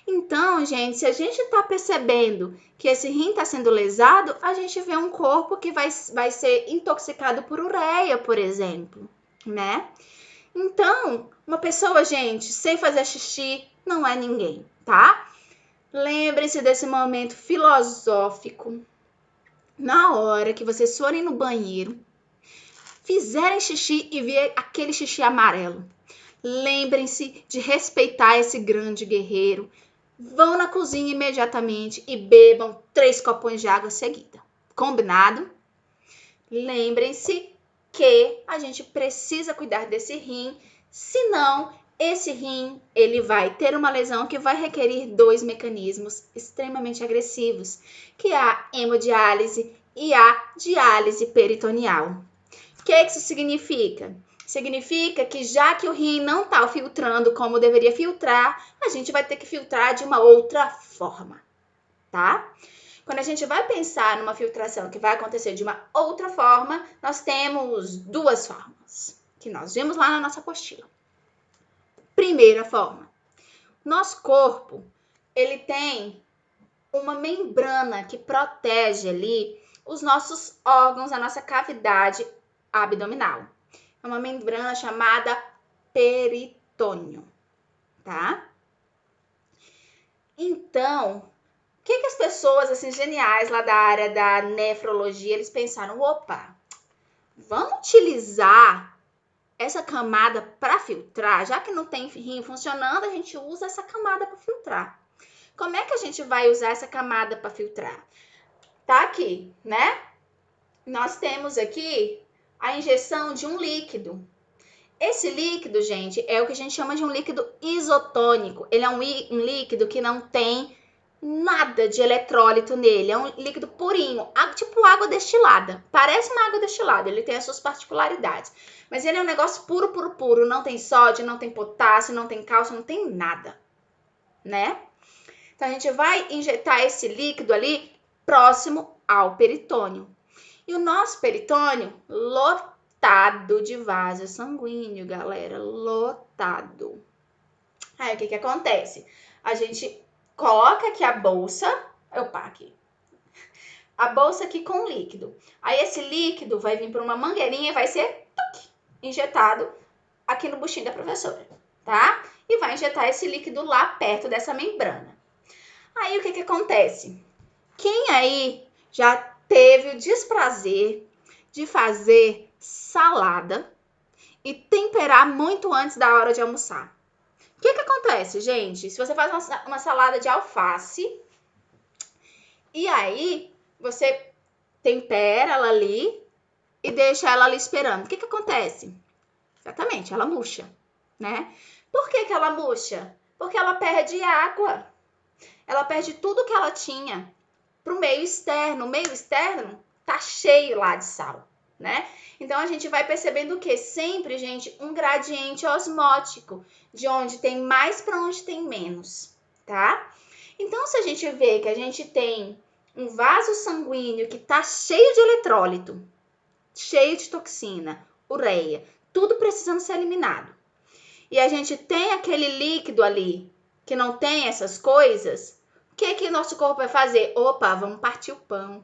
Então, gente, se a gente está percebendo que esse rim está sendo lesado, a gente vê um corpo que vai ser intoxicado por ureia, por exemplo, né? Então, uma pessoa, gente, sem fazer xixi não é ninguém, tá? Lembrem-se desse momento filosófico. Na hora que vocês forem no banheiro, fizerem xixi e ver aquele xixi amarelo. Lembrem-se de respeitar esse grande guerreiro. Vão na cozinha imediatamente e bebam 3 copões de água seguida. Combinado? Lembrem-se que a gente precisa cuidar desse rim, senão esse rim ele vai ter uma lesão que vai requerir 2 mecanismos extremamente agressivos, que é a hemodiálise e a diálise peritoneal. O que isso significa? Significa que já que o rim não está filtrando como deveria filtrar, a gente vai ter que filtrar de uma outra forma, tá? Quando a gente vai pensar numa filtração que vai acontecer de uma outra forma, nós temos 2 formas, que nós vimos lá na nossa apostila. Primeira forma, nosso corpo, ele tem uma membrana que protege ali os nossos órgãos, a nossa cavidade abdominal. É uma membrana chamada peritônio, tá? Então, o que as pessoas assim geniais lá da área da nefrologia, eles pensaram, opa, vamos utilizar essa camada para filtrar, já que não tem rim funcionando, a gente usa essa camada para filtrar. Como é que a gente vai usar essa camada para filtrar? Tá aqui, né? Nós temos aqui a injeção de um líquido. Esse líquido, gente, é o que a gente chama de um líquido isotônico. Ele é um líquido que não tem nada de eletrólito nele. É um líquido purinho, tipo água destilada. Parece uma água destilada, ele tem as suas particularidades. Mas ele é um negócio puro, puro, puro. Não tem sódio, não tem potássio, não tem cálcio, não tem nada, né? Então, a gente vai injetar esse líquido ali próximo ao peritônio. E o nosso peritônio, lotado de vaso sanguíneo, galera, lotado. Aí, o que acontece? A gente coloca aqui a bolsa, a bolsa aqui com líquido. Aí, esse líquido vai vir por uma mangueirinha e vai ser injetado aqui no buchinho da professora, tá? E vai injetar esse líquido lá perto dessa membrana. Aí, o que acontece? Quem aí já teve o desprazer de fazer salada e temperar muito antes da hora de almoçar? O que acontece, gente? Se você faz uma salada de alface e aí você tempera ela ali e deixa ela ali esperando, o que acontece? Exatamente, ela murcha, né? Por que ela murcha? Porque ela perde água. Ela perde tudo que ela tinha para o meio externo. O meio externo tá cheio lá de sal, né? Então, a gente vai percebendo o quê? Sempre, gente, um gradiente osmótico, de onde tem mais para onde tem menos, tá? Então, se a gente vê que a gente tem um vaso sanguíneo que tá cheio de eletrólito, cheio de toxina, ureia, tudo precisando ser eliminado, e a gente tem aquele líquido ali que não tem essas coisas, o que o nosso corpo vai fazer? Opa, vamos partir o pão.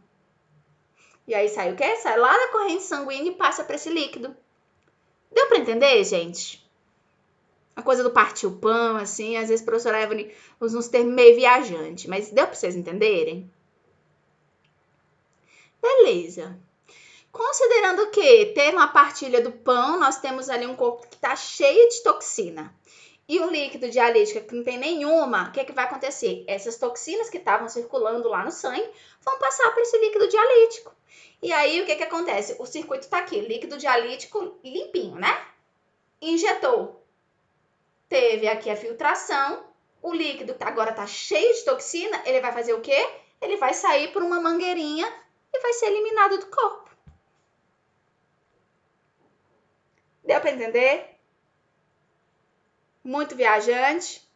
E aí sai o quê? Sai lá da corrente sanguínea e passa para esse líquido. Deu para entender, gente? A coisa do partir o pão, assim, às vezes a professora Evelyn usa uns termos meio viajante, mas deu para vocês entenderem? Beleza. Considerando que ter uma partilha do pão, nós temos ali um corpo que está cheio de toxina. e o líquido dialítico que não tem nenhuma, o que vai acontecer? Essas toxinas que estavam circulando lá no sangue vão passar por esse líquido dialítico. E aí, o que acontece? O circuito tá aqui, líquido dialítico limpinho, né? Injetou. Teve aqui a filtração, o líquido agora tá cheio de toxina, ele vai fazer o quê? Ele vai sair por uma mangueirinha e vai ser eliminado do corpo. Deu para entender? Muito viajante.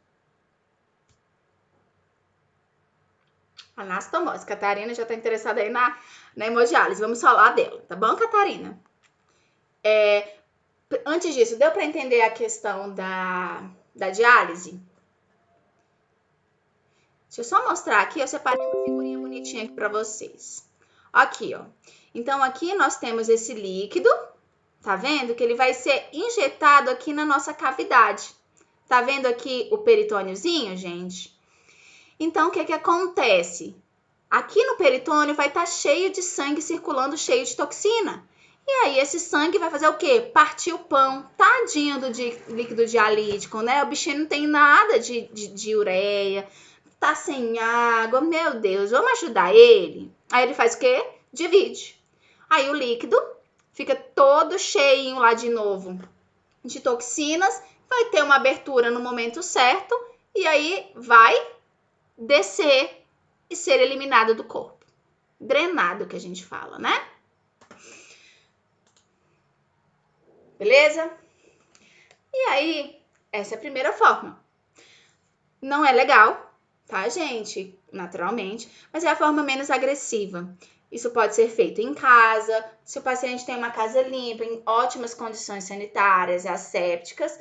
Anastomose. Catarina já está interessada aí na hemodiálise. Vamos falar dela, tá bom, Catarina? Antes disso, deu para entender a questão da diálise? Deixa eu só mostrar aqui. Eu separei uma figurinha bonitinha aqui para vocês. Aqui, ó. Então, aqui nós temos esse líquido. Tá vendo? Que ele vai ser injetado aqui na nossa cavidade. Tá vendo aqui o peritôniozinho, gente? Então, o que acontece? Aqui no peritônio vai estar cheio de sangue circulando, cheio de toxina. E aí, esse sangue vai fazer o quê? Partir o pão. Tadinho do líquido dialítico, né? O bichinho não tem nada de ureia, tá sem água. Meu Deus, vamos ajudar ele? Aí ele faz o quê? Divide. Aí o líquido fica todo cheinho lá de novo de toxinas, vai ter uma abertura no momento certo e aí vai descer e ser eliminado do corpo. Drenado, que a gente fala, né? Beleza? E aí, essa é a primeira forma. Não é legal, tá, gente? Naturalmente, mas é a forma menos agressiva. Isso pode ser feito em casa, se o paciente tem uma casa limpa, em ótimas condições sanitárias, assépticas,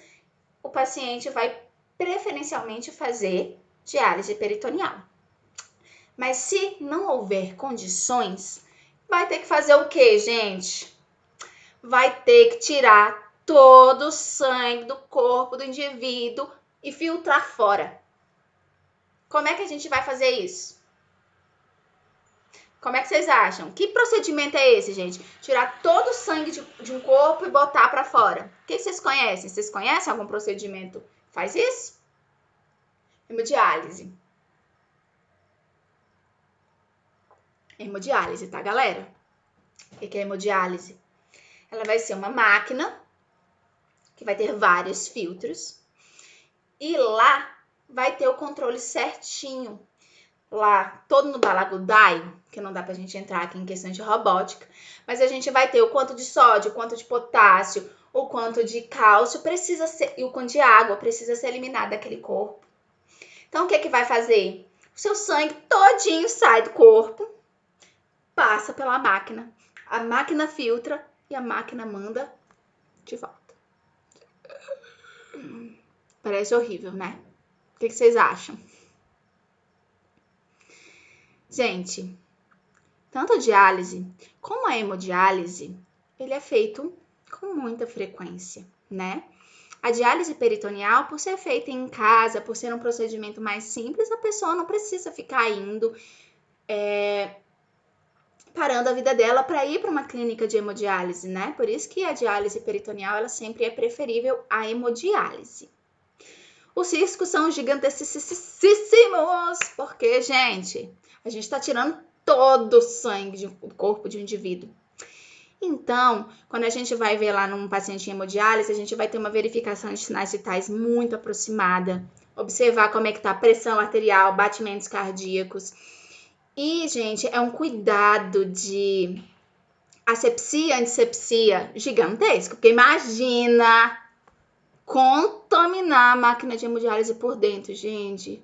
o paciente vai preferencialmente fazer diálise peritoneal. Mas se não houver condições, vai ter que fazer o quê, gente? Vai ter que tirar todo o sangue do corpo do indivíduo e filtrar fora. Como é que a gente vai fazer isso? Como é que vocês acham? Que procedimento é esse, gente? Tirar todo o sangue de um corpo e botar para fora. O que vocês conhecem? Vocês conhecem algum procedimento? Faz isso? Hemodiálise. Hemodiálise, tá, galera? O que é hemodiálise? Ela vai ser uma máquina que vai ter vários filtros e lá vai ter o controle certinho. Lá, todo no balagudaio, que não dá pra gente entrar aqui em questão de robótica, mas a gente vai ter o quanto de sódio, o quanto de potássio, o quanto de cálcio precisa ser, e o quanto de água precisa ser eliminado daquele corpo. Então, o que vai fazer? O seu sangue todinho sai do corpo, passa pela máquina, a máquina filtra e a máquina manda de volta. Parece horrível, né? O que vocês acham? Gente, tanto a diálise como a hemodiálise, ele é feito com muita frequência, né? A diálise peritoneal, por ser feita em casa, por ser um procedimento mais simples, a pessoa não precisa ficar indo, parando a vida dela para ir para uma clínica de hemodiálise, né? Por isso que a diálise peritoneal, ela sempre é preferível à hemodiálise. Os riscos são gigantesquíssimos, porque, gente, a gente está tirando todo o sangue do corpo de um indivíduo. Então, quando a gente vai ver lá num paciente em hemodiálise, a gente vai ter uma verificação de sinais vitais muito aproximada, observar como é que tá a pressão arterial, batimentos cardíacos. E, gente, é um cuidado de asepsia, antisepsia gigantesco, porque imagina contaminar a máquina de hemodiálise por dentro, gente.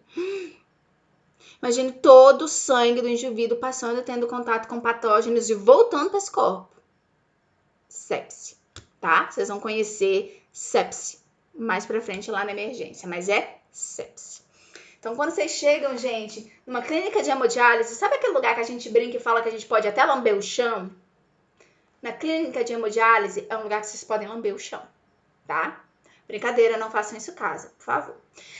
Imagine todo o sangue do indivíduo passando e tendo contato com patógenos e voltando para esse corpo. Sepse, tá? Vocês vão conhecer sepse mais pra frente lá na emergência, mas é sepse. Então, quando vocês chegam, gente, numa clínica de hemodiálise, sabe aquele lugar que a gente brinca e fala que a gente pode até lamber o chão? Na clínica de hemodiálise é um lugar que vocês podem lamber o chão, tá? Brincadeira, não façam isso em casa, por favor.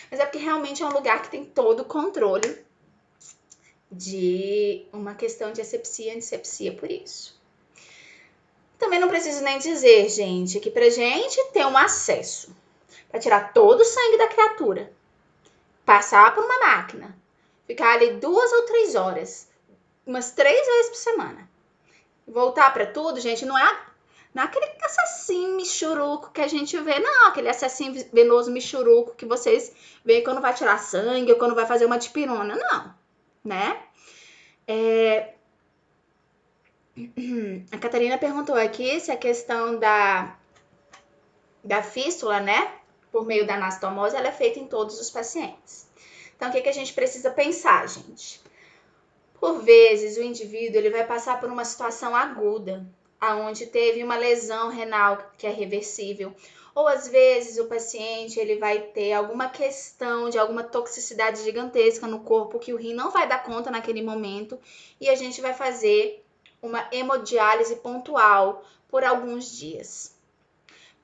Mas é porque realmente é um lugar que tem todo o controle de uma questão de asepsia e antisepsia por isso. Também não preciso nem dizer, gente, que pra gente ter um acesso, Vai tirar todo o sangue da criatura, passar por uma máquina, ficar ali 2 ou 3 horas, umas 3 vezes por semana. Voltar para tudo, gente, não é aquele acessinho michuruco que a gente vê, não, aquele acessinho venoso michuruco que vocês veem quando vai tirar sangue ou quando vai fazer uma dipirona, não, né? A Catarina perguntou aqui se a questão da fístula, né, por meio da anastomose, ela é feita em todos os pacientes. Então, o que a gente precisa pensar, gente? Por vezes, o indivíduo ele vai passar por uma situação aguda, aonde teve uma lesão renal que é reversível, ou às vezes o paciente ele vai ter alguma questão de alguma toxicidade gigantesca no corpo que o rim não vai dar conta naquele momento e a gente vai fazer uma hemodiálise pontual por alguns dias.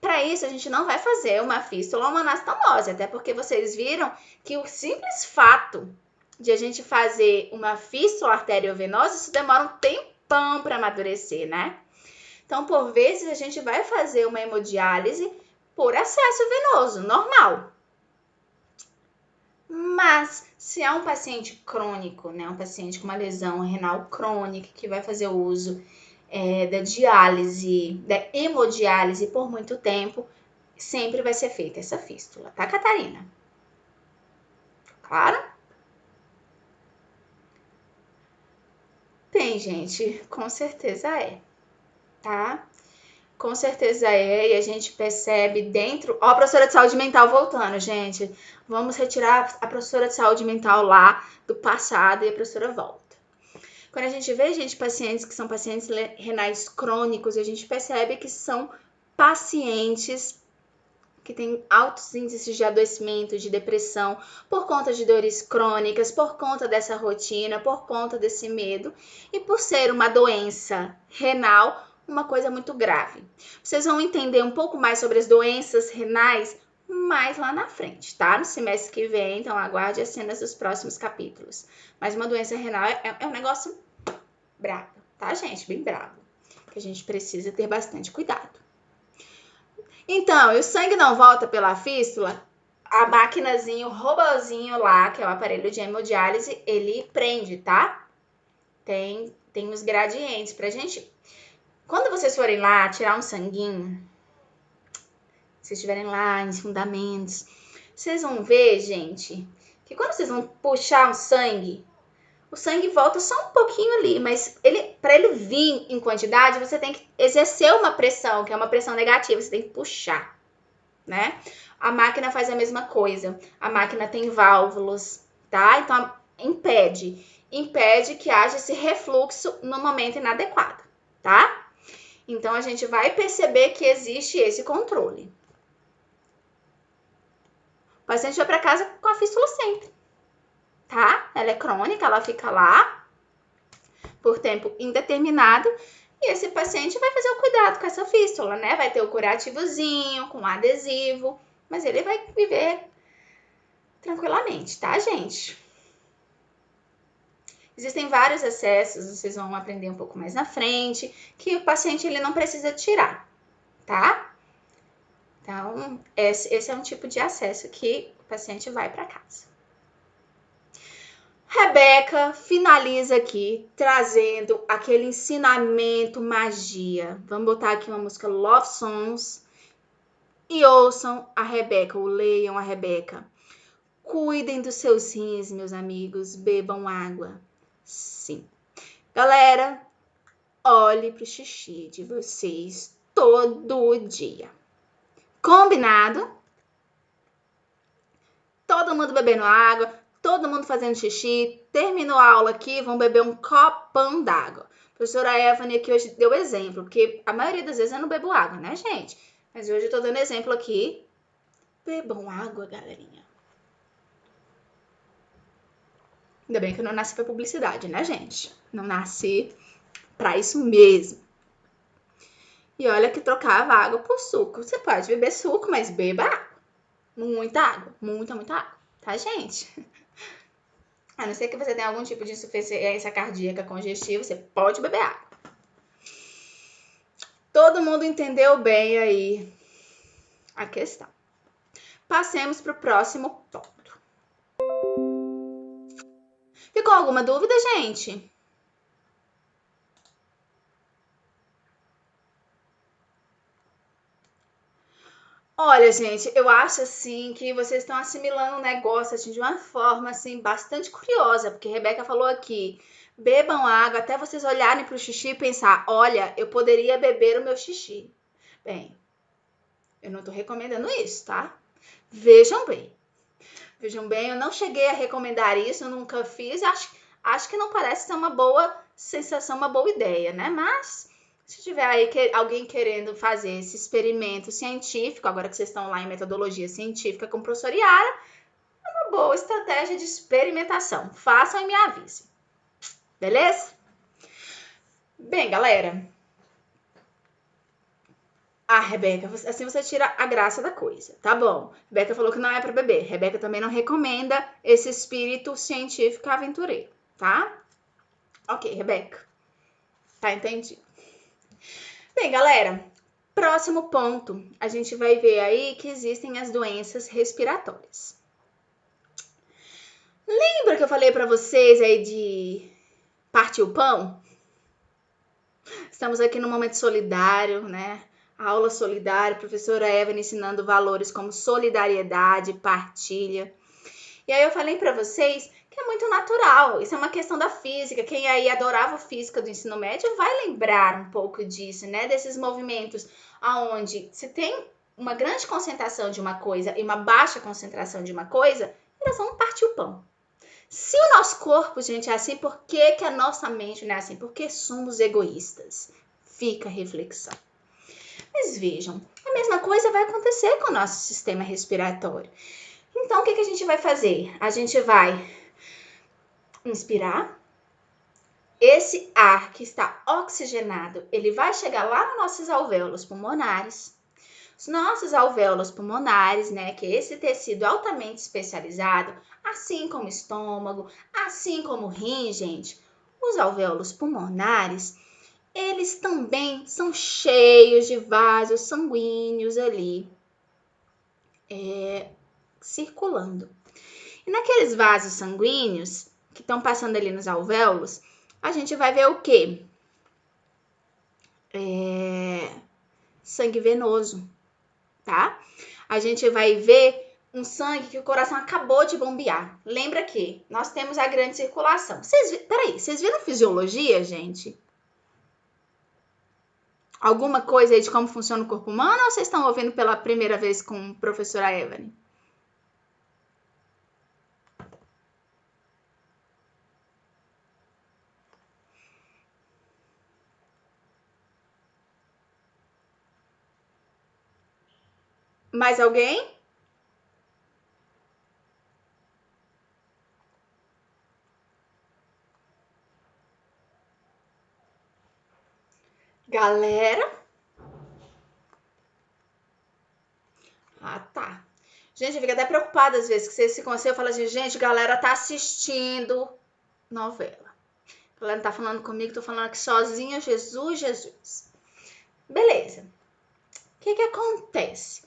Para isso, a gente não vai fazer uma fístula ou uma anastomose, até porque vocês viram que o simples fato de a gente fazer uma fístula arteriovenosa, isso demora um tempão para amadurecer, né? Então, por vezes, a gente vai fazer uma hemodiálise por acesso venoso, normal. Mas, se é um paciente crônico, né, um paciente com uma lesão renal crônica, que vai fazer o uso da diálise, da hemodiálise por muito tempo, sempre vai ser feita essa fístula, tá, Catarina? Claro? Tem, gente, com certeza tá? Com certeza e a gente percebe dentro... Ó, a professora de saúde mental voltando, gente. Vamos retirar a professora de saúde mental lá do passado e a professora volta. Quando a gente vê, gente, pacientes que são pacientes renais crônicos, a gente percebe que são pacientes que têm altos índices de adoecimento, de depressão, por conta de dores crônicas, por conta dessa rotina, por conta desse medo e por ser uma doença renal, uma coisa muito grave. Vocês vão entender um pouco mais sobre as doenças renais mais lá na frente, tá? No semestre que vem, então aguarde as cenas dos próximos capítulos. Mas uma doença renal é um negócio brabo, tá, gente? Bem brabo. Que a gente precisa ter bastante cuidado. Então, e o sangue não volta pela fístula? A maquinazinho, o robozinho lá, que é o aparelho de hemodiálise, ele prende, tá? Tem os gradientes pra gente. Quando vocês forem lá tirar um sanguinho, vocês estiverem lá em fundamentos, vocês vão ver, gente, que quando vocês vão puxar um sangue, o sangue volta só um pouquinho ali, mas para ele vir em quantidade, você tem que exercer uma pressão, que é uma pressão negativa, você tem que puxar, né? A máquina faz a mesma coisa. A máquina tem válvulas, tá? Então impede que haja esse refluxo no momento inadequado, tá? Então a gente vai perceber que existe esse controle. O paciente vai para casa com a fístula sempre, tá? Ela é crônica, ela fica lá por tempo indeterminado e esse paciente vai fazer o cuidado com essa fístula, né? Vai ter o curativozinho, com adesivo, mas ele vai viver tranquilamente, tá, gente? Existem vários acessos, vocês vão aprender um pouco mais na frente, que o paciente ele não precisa tirar, tá? Então, esse é um tipo de acesso que o paciente vai para casa. Rebeca finaliza aqui trazendo aquele ensinamento magia. Vamos botar aqui uma música Love Songs e ouçam a Rebeca, ou leiam a Rebeca. Cuidem dos seus rins, meus amigos, bebam água. Sim. Galera, olhe pro xixi de vocês todo dia. Combinado? Todo mundo bebendo água, todo mundo fazendo xixi. Terminou a aula aqui, vão beber um copão d'água. A professora Evane aqui hoje deu exemplo, porque a maioria das vezes eu não bebo água, né, gente? Mas hoje eu tô dando exemplo aqui. Bebam água, galerinha. Ainda bem que eu não nasci pra publicidade, né, gente? Não nasci pra isso mesmo. E olha que trocava água por suco. Você pode beber suco, mas beba água. Muita água. Muita água. Tá, gente? A não ser que você tenha algum tipo de insuficiência cardíaca congestiva, você pode beber água. Todo mundo entendeu bem aí a questão. passemos para o próximo ponto. Ficou alguma dúvida, gente? Olha, gente, eu acho assim que vocês estão assimilando o negócio assim, de uma forma assim bastante curiosa, porque a Rebeca falou aqui: bebam água até vocês olharem para o xixi e pensar: olha, eu poderia beber o meu xixi. Bem, eu não estou recomendando isso, tá? Vejam bem. Vejam bem, eu não cheguei a recomendar isso, eu nunca fiz. Acho que não parece ser uma boa sensação, uma boa ideia, né? Mas se tiver aí alguém querendo fazer esse experimento científico, agora que vocês estão lá em metodologia científica com a professora Yara, é uma boa estratégia de experimentação. Façam e me avisem. Beleza? Bem, galera. Ah, Rebeca, assim você tira a graça da coisa. Tá bom. Rebeca falou que não é para beber. Rebeca também não recomenda esse espírito científico aventureiro, tá? Ok, Rebeca. Tá entendido. Bem, galera, próximo ponto. A gente vai ver aí que existem as doenças respiratórias. Lembra que eu falei para vocês aí de partir o pão? Estamos aqui no momento solidário, né? Aula solidária, professora Evan ensinando valores como solidariedade, partilha. E aí eu falei para vocês que é muito natural, isso é uma questão da física. Quem aí adorava física do ensino médio vai lembrar um pouco disso, né? Desses movimentos aonde se tem uma grande concentração de uma coisa e uma baixa concentração de uma coisa, elas vão partir o pão. Se o nosso corpo, gente, é assim, por que a nossa mente não é assim? Porque somos egoístas. Fica a reflexão. Mas vejam, a mesma coisa vai acontecer com o nosso sistema respiratório. Então, o que a gente vai fazer? A gente vai inspirar. Esse ar que está oxigenado, ele vai chegar lá nos nossos alvéolos pulmonares. Os nossos alvéolos pulmonares, né, que é esse tecido altamente especializado, assim como o estômago, assim como o rim, gente, os alvéolos pulmonares, eles também são cheios de vasos sanguíneos ali, circulando. E naqueles vasos sanguíneos que estão passando ali nos alvéolos, a gente vai ver o quê? Sangue venoso, tá? A gente vai ver um sangue que o coração acabou de bombear. Lembra que nós temos a grande circulação. Peraí, vocês viram fisiologia, gente? Alguma coisa aí de como funciona o corpo humano ou vocês estão ouvindo pela primeira vez com a professora Evelyn? Mais alguém? Galera? Ah, tá. Gente, eu fico até preocupada às vezes que vocês se conhecem. Eu falo assim, gente, galera tá assistindo novela. A galera não tá falando comigo, tô falando aqui sozinha, Jesus, Jesus. Beleza. O que acontece?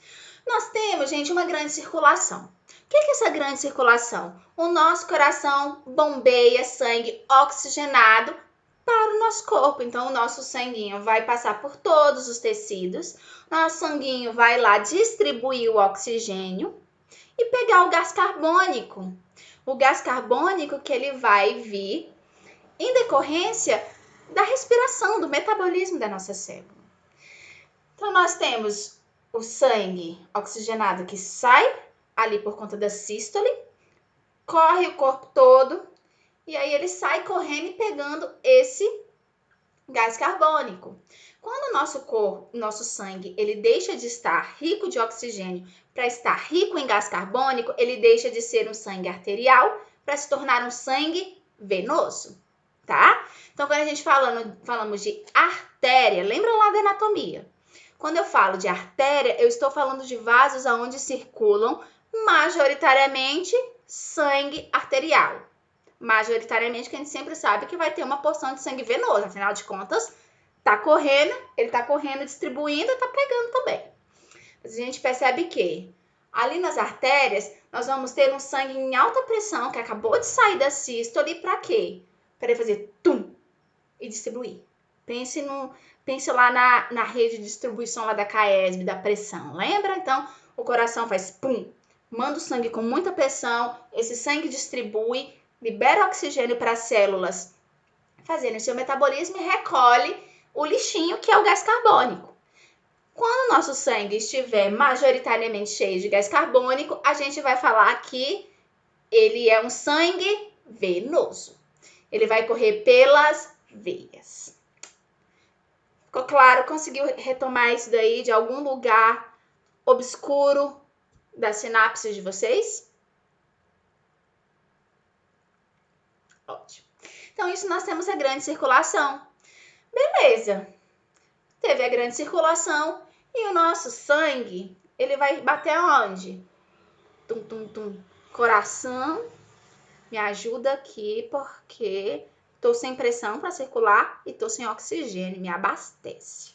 Nós temos, gente, uma grande circulação. O que é essa grande circulação? O nosso coração bombeia sangue oxigenado para o nosso corpo. Então, o nosso sanguinho vai passar por todos os tecidos. Nosso sanguinho vai lá distribuir o oxigênio e pegar o gás carbônico. O gás carbônico que ele vai vir em decorrência da respiração, do metabolismo da nossa célula. Então, nós temos o sangue oxigenado que sai ali por conta da sístole, corre o corpo todo e aí ele sai correndo e pegando esse gás carbônico. Quando o nosso sangue, ele deixa de estar rico de oxigênio para estar rico em gás carbônico, ele deixa de ser um sangue arterial para se tornar um sangue venoso, tá? Então, quando a gente falamos de artéria, lembra lá da anatomia? Quando eu falo de artéria, eu estou falando de vasos onde circulam majoritariamente sangue arterial. Majoritariamente, que a gente sempre sabe que vai ter uma porção de sangue venoso. Afinal de contas, ele tá correndo, distribuindo e tá pegando também. Mas a gente percebe que Ali nas artérias, nós vamos ter um sangue em alta pressão que acabou de sair da sístole para quê? Para ele fazer tum e distribuir. Pense lá na rede de distribuição lá da CAESB, da pressão, lembra? Então, o coração faz pum, manda o sangue com muita pressão, esse sangue distribui, libera oxigênio para as células fazerem seu metabolismo e recolhe o lixinho que é o gás carbônico. Quando o nosso sangue estiver majoritariamente cheio de gás carbônico, a gente vai falar que ele é um sangue venoso. Ele vai correr pelas veias. Ficou claro? Conseguiu retomar isso daí de algum lugar obscuro da sinapse de vocês? Ótimo. Então, isso nós temos a grande circulação. Beleza. Teve a grande circulação e o nosso sangue, ele vai bater aonde? Tum, tum, tum. Coração, me ajuda aqui porque tô sem pressão para circular e tô sem oxigênio, me abastece.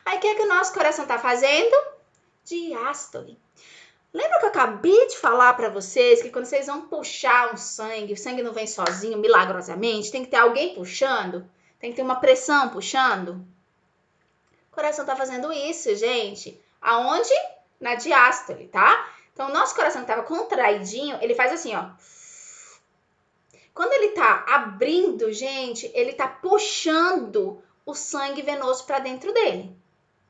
Aí, o que é que o nosso coração tá fazendo? Diástole. Lembra que eu acabei de falar para vocês que quando vocês vão puxar um sangue, o sangue não vem sozinho, milagrosamente, tem que ter alguém puxando, tem que ter uma pressão puxando? O coração tá fazendo isso, gente. Aonde? Na diástole, tá? Então, o nosso coração que tava contraidinho, ele faz assim, ó. Quando ele tá abrindo, gente, ele tá puxando o sangue venoso para dentro dele.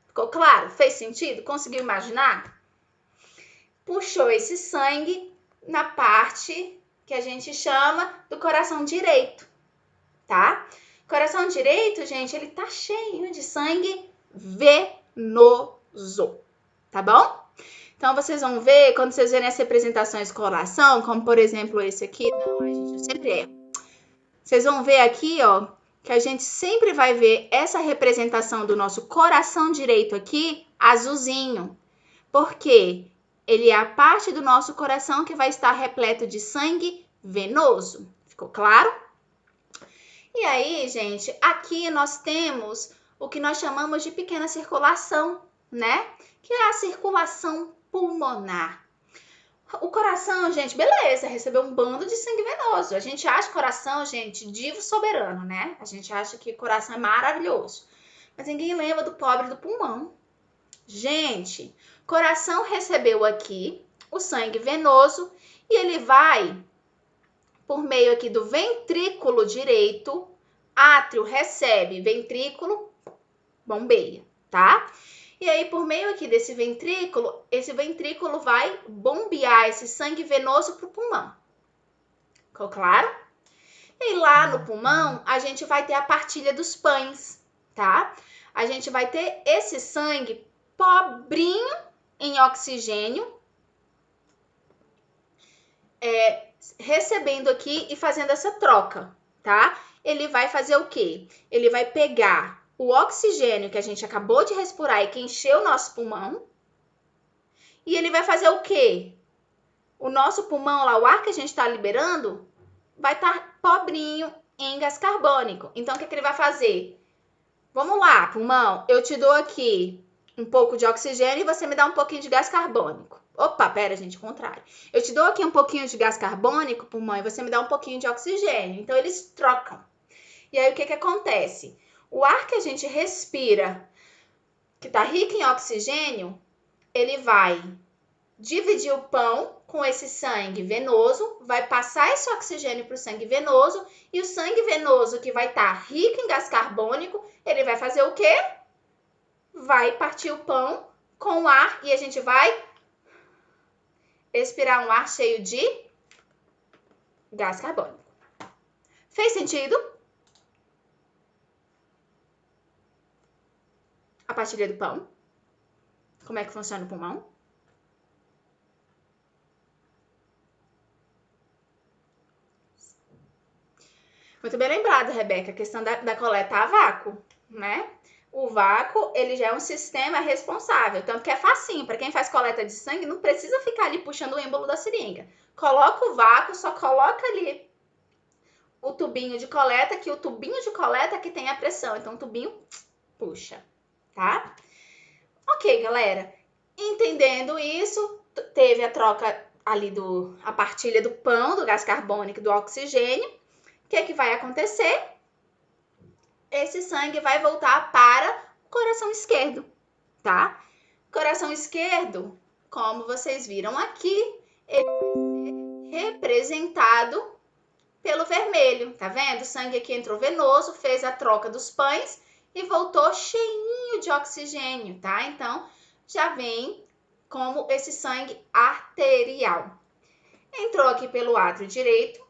Ficou claro? Fez sentido? Conseguiu imaginar? Puxou esse sangue na parte que a gente chama do coração direito, tá? Coração direito, gente, ele tá cheio de sangue venoso, tá bom? Então, vocês vão ver, quando vocês verem as representações de coração, como por exemplo esse aqui, não, gente, eu sempre erro. Vocês vão ver aqui, ó, que a gente sempre vai ver essa representação do nosso coração direito aqui, azulzinho. Por quê? Ele é a parte do nosso coração que vai estar repleto de sangue venoso. Ficou claro? E aí, gente, aqui nós temos o que nós chamamos de pequena circulação, né? Que é a circulação pulmonar. O coração, gente, beleza, recebeu um bando de sangue venoso. A gente acha coração, gente, divo soberano, né? A gente acha que coração é maravilhoso. Mas ninguém lembra do pobre do pulmão. Gente, coração recebeu aqui o sangue venoso e ele vai por meio aqui do ventrículo direito, átrio recebe, ventrículo bombeia, tá? E aí, por meio aqui desse ventrículo, esse ventrículo vai bombear esse sangue venoso pro pulmão. Ficou claro? E lá no pulmão, a gente vai ter a partilha dos pães, tá? A gente vai ter esse sangue pobrinho em oxigênio, recebendo aqui e fazendo essa troca, tá? Ele vai fazer o quê? Ele vai pegar o oxigênio que a gente acabou de respirar e que encheu o nosso pulmão, e ele vai fazer o quê? O nosso pulmão lá, o ar que a gente está liberando, vai estar pobrinho em gás carbônico. Então, o que ele vai fazer? Vamos lá, pulmão, eu te dou aqui um pouco de oxigênio e você me dá um pouquinho de gás carbônico. Opa, pera, gente, contrário. Eu te dou aqui um pouquinho de gás carbônico, pulmão, e você me dá um pouquinho de oxigênio. Então, eles trocam. E aí, o que acontece? O ar que a gente respira, que está rico em oxigênio, ele vai dividir o pão com esse sangue venoso, vai passar esse oxigênio para o sangue venoso, e o sangue venoso que vai estar rico em gás carbônico, ele vai fazer o quê? Vai partir o pão com o ar e a gente vai expirar um ar cheio de gás carbônico. Fez sentido? A partilha do pão. Como é que funciona o pulmão? Muito bem lembrado, Rebeca, a questão da coleta a vácuo, né? O vácuo, ele já é um sistema responsável, tanto que é facinho. Para quem faz coleta de sangue, não precisa ficar ali puxando o êmbolo da seringa. Coloca o vácuo, só coloca ali o tubinho de coleta, que o tubinho de coleta que tem a pressão. Então, o tubinho puxa, tá? Ok, galera. Entendendo isso, teve a troca ali a partilha do pão, do gás carbônico, do oxigênio. O que vai acontecer? Esse sangue vai voltar para o coração esquerdo, tá? Coração esquerdo, como vocês viram aqui, ele vai ser representado pelo vermelho, tá vendo? O sangue aqui entrou venoso, fez a troca dos pães e voltou cheinho de oxigênio, tá? Então, já vem como esse sangue arterial. Entrou aqui pelo átrio direito.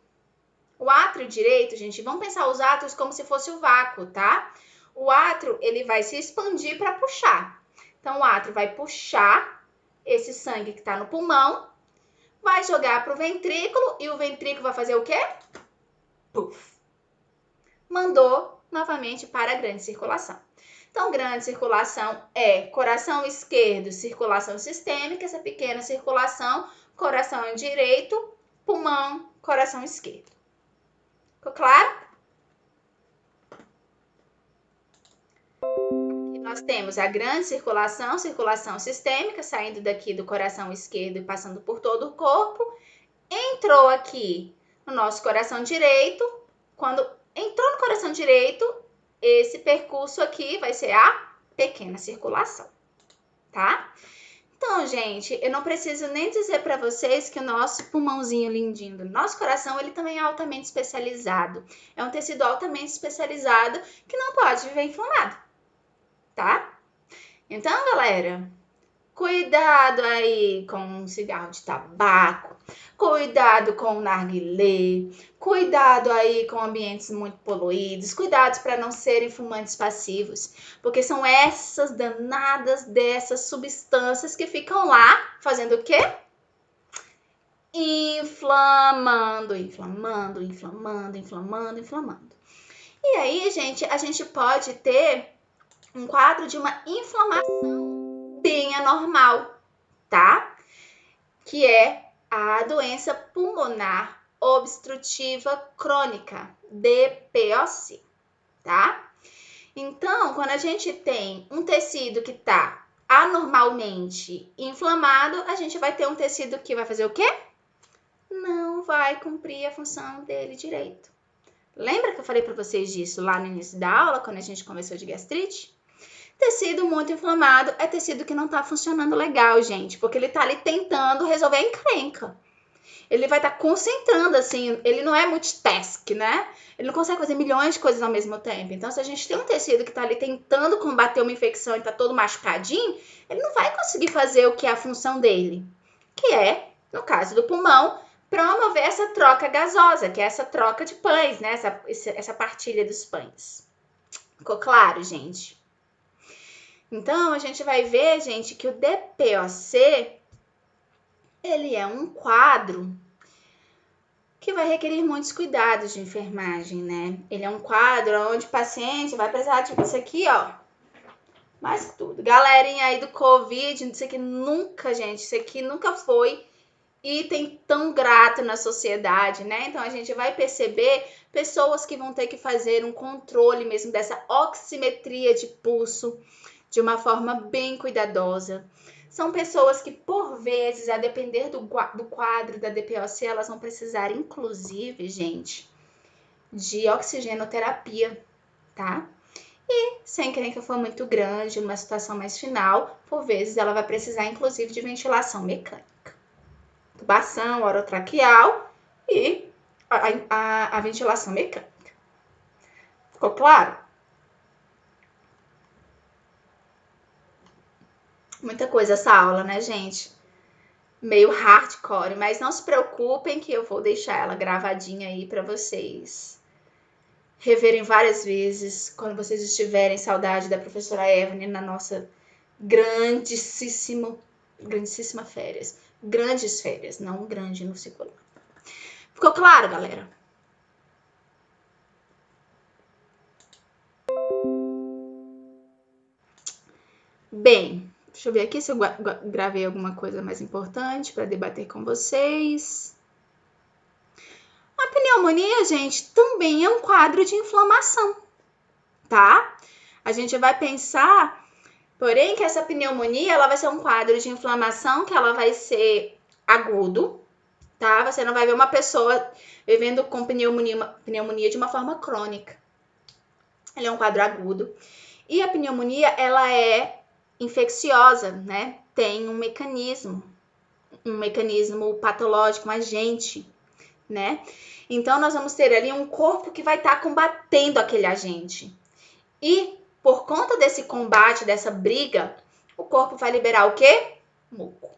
O átrio direito, gente, vamos pensar os átrios como se fosse o vácuo, tá? O átrio, ele vai se expandir para puxar. Então, o átrio vai puxar esse sangue que está no pulmão, vai jogar para o ventrículo e o ventrículo vai fazer o quê? Puf! Mandou novamente para a grande circulação. Então, grande circulação é coração esquerdo, circulação sistêmica, essa pequena circulação, coração direito, pulmão, coração esquerdo. Ficou claro? Aqui nós temos a grande circulação, circulação sistêmica, saindo daqui do coração esquerdo e passando por todo o corpo. Entrou aqui no nosso coração direito. Quando entrou no coração direito, esse percurso aqui vai ser a pequena circulação, tá? Então, gente, eu não preciso nem dizer para vocês que o nosso pulmãozinho lindinho do nosso coração, ele também é altamente especializado. É um tecido altamente especializado que não pode viver inflamado, tá? Então, galera, cuidado aí com o cigarro de tabaco, cuidado com o narguilé, cuidado aí com ambientes muito poluídos, cuidado para não serem fumantes passivos, porque são essas danadas dessas substâncias que ficam lá fazendo o quê? Inflamando, inflamando, inflamando, inflamando, inflamando. E aí, gente, a gente pode ter um quadro de uma inflamação bem anormal, tá? Que é a doença pulmonar obstrutiva crônica, DPOC, tá? Então, quando a gente tem um tecido que tá anormalmente inflamado, a gente vai ter um tecido que vai fazer o quê? Não vai cumprir a função dele direito. Lembra que eu falei para vocês disso lá no início da aula, quando a gente conversou de gastrite? Tecido muito inflamado é tecido que não está funcionando legal, gente, porque ele está ali tentando resolver a encrenca. Ele vai estar concentrando, assim, ele não é multitask, né? Ele não consegue fazer milhões de coisas ao mesmo tempo. Então, se a gente tem um tecido que está ali tentando combater uma infecção e está todo machucadinho, ele não vai conseguir fazer o que é a função dele, que é, no caso do pulmão, promover essa troca gasosa, que é essa troca de pães, né? Essa partilha dos pães. Ficou claro, gente? Então, a gente vai ver, gente, que o DPOC, ele é um quadro que vai requerer muitos cuidados de enfermagem, né? Ele é um quadro onde o paciente vai precisar disso aqui, ó, mais que tudo. Galerinha aí do Covid, isso aqui nunca, gente, isso aqui nunca foi item tão grato na sociedade, né? Então, a gente vai perceber pessoas que vão ter que fazer um controle mesmo dessa oximetria de pulso, de uma forma bem cuidadosa. São pessoas que, por vezes, a depender do quadro da DPOC, elas vão precisar, inclusive, gente, de oxigenoterapia, tá? E, sem encrenca for muito grande, numa situação mais final, por vezes, ela vai precisar, inclusive, de ventilação mecânica. Tubação orotraqueal e a ventilação mecânica. Ficou claro? Muita coisa essa aula, né, gente? Meio hardcore, mas não se preocupem que eu vou deixar ela gravadinha aí para vocês reverem várias vezes quando vocês estiverem saudade da professora Evelyn na nossa grandíssima férias. Grandes férias, não grande no singular. Ficou claro, galera? Bem, deixa eu ver aqui se eu gravei alguma coisa mais importante para debater com vocês. A pneumonia, gente, também é um quadro de inflamação, tá? A gente vai pensar Porém, que essa pneumonia, ela vai ser um quadro de inflamação que ela vai ser agudo, tá? Você não vai ver uma pessoa vivendo com pneumonia de uma forma crônica. Ele é um quadro agudo. E a pneumonia, ela é infecciosa, né? Tem um mecanismo patológico, um agente, né? Então, nós vamos ter ali um corpo que vai estar combatendo aquele agente. E, por conta desse combate, dessa briga, o corpo vai liberar o quê? Muco,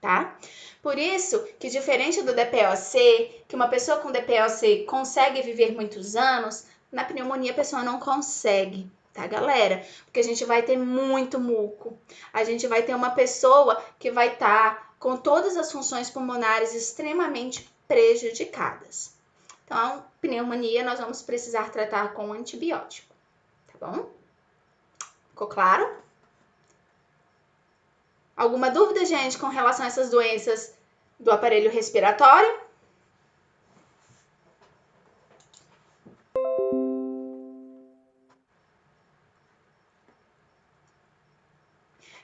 tá? Por isso que, diferente do DPOC, que uma pessoa com DPOC consegue viver muitos anos, na pneumonia a pessoa não consegue, tá, galera? Porque a gente vai ter muito muco. A gente vai ter uma pessoa que vai estar com todas as funções pulmonares extremamente prejudicadas. Então, pneumonia nós vamos precisar tratar com antibiótico, tá bom? Ficou claro? Alguma dúvida, gente, com relação a essas doenças do aparelho respiratório?